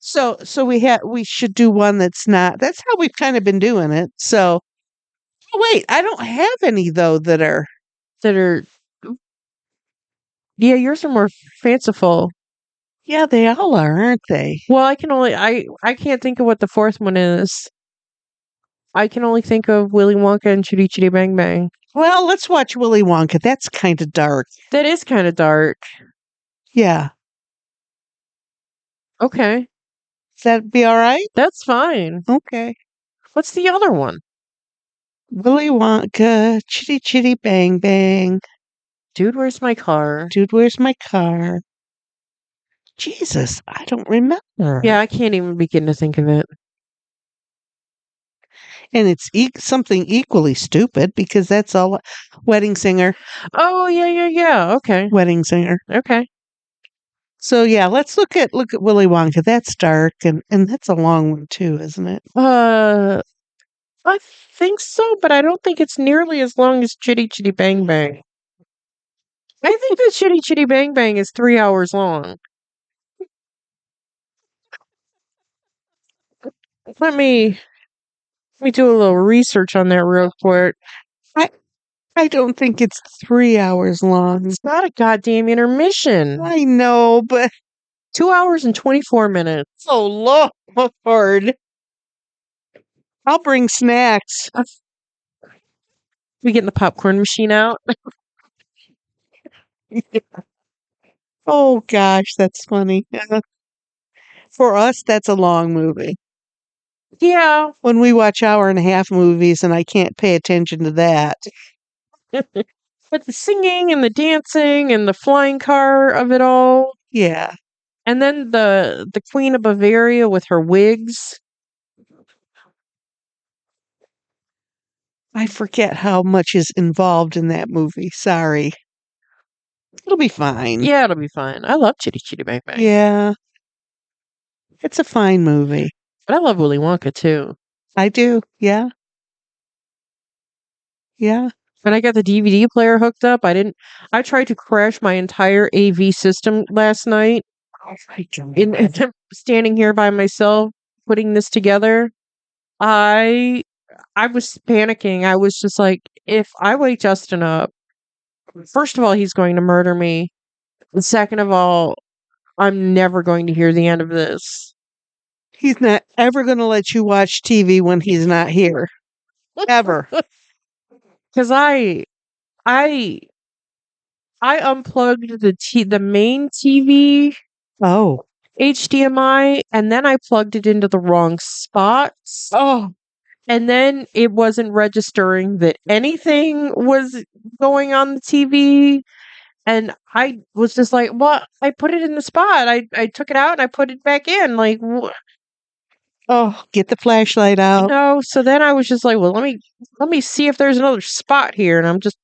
Speaker 5: So we should do one that's how we've kind of been doing it. So wait, I don't have any though that are
Speaker 4: Yeah, yours are more fanciful.
Speaker 5: yeah, they all are, aren't they?
Speaker 4: Well, I can't think of what the 4th one is. I can only think of Willy Wonka and Chitty Chitty Bang Bang.
Speaker 5: Well, let's watch Willy Wonka. That's kind of dark.
Speaker 4: That is kind of dark.
Speaker 5: Yeah.
Speaker 4: Okay.
Speaker 5: Does that be all right?
Speaker 4: That's fine.
Speaker 5: Okay.
Speaker 4: What's the other one?
Speaker 5: Willy Wonka, Chitty Chitty Bang Bang.
Speaker 4: Dude, where's my car?
Speaker 5: Dude, where's my car? Jesus, I don't remember.
Speaker 4: Yeah, I can't even begin to think of it.
Speaker 5: And it's something equally stupid because that's all. Wedding Singer.
Speaker 4: Oh, yeah. Okay.
Speaker 5: Wedding Singer.
Speaker 4: Okay.
Speaker 5: So yeah, let's look at Willy Wonka. That's dark and that's a long one too, isn't it?
Speaker 4: I think so, but I don't think it's nearly as long as Chitty Chitty Bang Bang. I think that Chitty Chitty Bang Bang is 3 hours long. Let me do a little research on that real quick.
Speaker 5: I don't think it's 3 hours long.
Speaker 4: It's not a goddamn intermission.
Speaker 5: I know, but
Speaker 4: 2 hours and 24 minutes.
Speaker 5: so Lord. I'll bring snacks.
Speaker 4: We getting the popcorn machine out?
Speaker 5: Oh gosh, that's funny. For us, that's a long movie.
Speaker 4: Yeah.
Speaker 5: When we watch hour-and-a-half movies and I can't pay attention to that.
Speaker 4: But the singing and the dancing and the flying car of it all.
Speaker 5: Yeah.
Speaker 4: And then the Queen of Bavaria with her wigs.
Speaker 5: I forget how much is involved in that movie. Sorry. It'll be fine.
Speaker 4: Yeah, it'll be fine. I love Chitty Chitty Bang Bang.
Speaker 5: Yeah. It's a fine movie.
Speaker 4: But I love Willy Wonka too.
Speaker 5: I do. Yeah. Yeah.
Speaker 4: And I got the DVD player hooked up. I tried to crash my entire AV system last night.
Speaker 5: Oh my
Speaker 4: And
Speaker 5: God.
Speaker 4: standing here by myself, putting this together. I was panicking. I was just like, if I wake Justin up, first of all, he's going to murder me. And second of all, I'm never going to hear the end of this.
Speaker 5: He's not ever going to let you watch TV when he's not here. Ever.
Speaker 4: Because I unplugged the main TV
Speaker 5: Oh.
Speaker 4: HDMI, and then I plugged it into the wrong spots.
Speaker 5: Oh.
Speaker 4: And then it wasn't registering that anything was going on the TV. And I was just like, well, I put it in the spot. I took it out and I put it back in. Like,
Speaker 5: Oh, get the flashlight out.
Speaker 4: so then I was just like, well, let me see if there's another spot here. And I'm just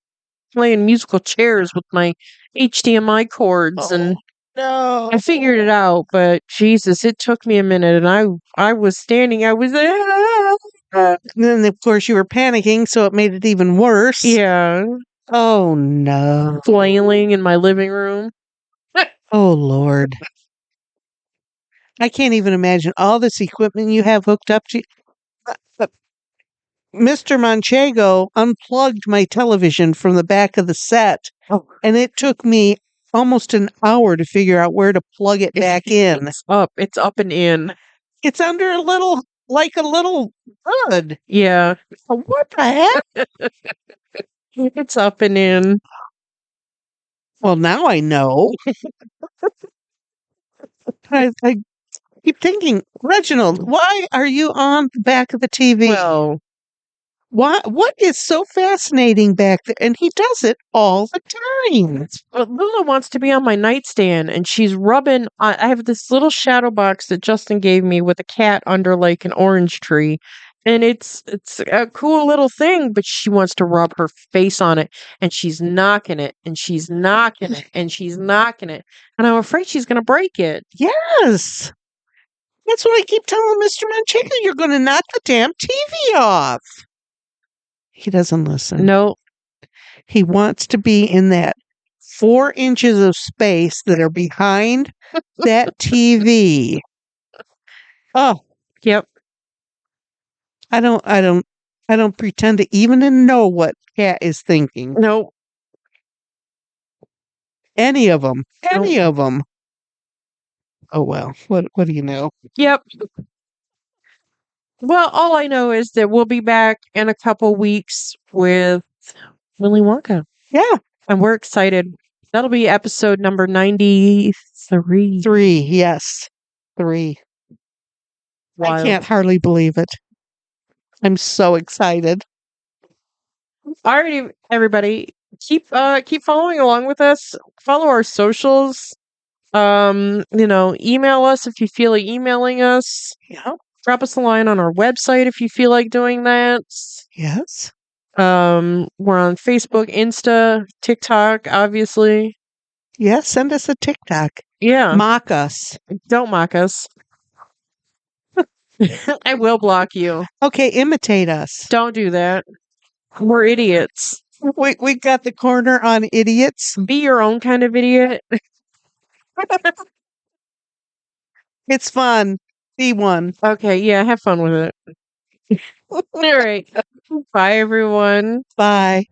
Speaker 4: playing musical chairs with my HDMI cords. And
Speaker 5: No.
Speaker 4: I figured it out, but Jesus, it took me a minute. And I was standing, I was
Speaker 5: And then, of course, you were panicking, so it made it even worse.
Speaker 4: yeah,
Speaker 5: Oh, no.
Speaker 4: flailing in my living room.
Speaker 5: Oh, Lord. I can't even imagine all this equipment you have hooked up to. Mr. Manchego unplugged my television from the back of the set, and it took me almost an hour to figure out where to plug it back in.
Speaker 4: It's up and in.
Speaker 5: It's under a little hood.
Speaker 4: Yeah.
Speaker 5: What the heck?
Speaker 4: It's up and in.
Speaker 5: Well, now I know. I keep thinking, Reginald, why are you on the back of the TV?
Speaker 4: Well,
Speaker 5: What is so fascinating back there? And he does it all the time.
Speaker 4: Lula wants to be on my nightstand, and she's rubbing. I have this little shadow box that Justin gave me with a cat under like an orange tree, and it's a cool little thing. But she wants to rub her face on it, and she's knocking it, and she's knocking it, and she's knocking it, and I'm afraid she's going to break it.
Speaker 5: Yes. That's what I keep telling Mr. Manchego. You're going to knock the damn TV off. He doesn't listen.
Speaker 4: No.
Speaker 5: He wants to be in that 4 inches of space that are behind that TV. Oh,
Speaker 4: Yep.
Speaker 5: I don't pretend to even know what Cat is thinking.
Speaker 4: No.
Speaker 5: Any of them.
Speaker 4: Nope.
Speaker 5: Any of them. Oh well. What do you know?
Speaker 4: Yep. Well, all I know is that we'll be back in a couple weeks with Willy Wonka.
Speaker 5: Yeah.
Speaker 4: And we're excited. That'll be episode number 93.
Speaker 5: 3, yes. 3.
Speaker 4: Wild.
Speaker 5: I can't hardly believe it. I'm so excited.
Speaker 4: Alrighty, everybody. Keep following along with us. Follow our socials. Email us if you feel like emailing us.
Speaker 5: Yeah.
Speaker 4: Drop us a line on our website if you feel like doing that.
Speaker 5: Yes.
Speaker 4: We're on Facebook, Insta, TikTok, obviously.
Speaker 5: Yeah, send us a TikTok.
Speaker 4: Yeah.
Speaker 5: Mock us.
Speaker 4: Don't mock us. I will block you.
Speaker 5: Okay, imitate us.
Speaker 4: Don't do that. We're idiots.
Speaker 5: We got the corner on idiots.
Speaker 4: Be your own kind of idiot.
Speaker 5: It's fun. Be one.
Speaker 4: Okay, yeah, have fun with it. All right. Bye, everyone.
Speaker 5: Bye.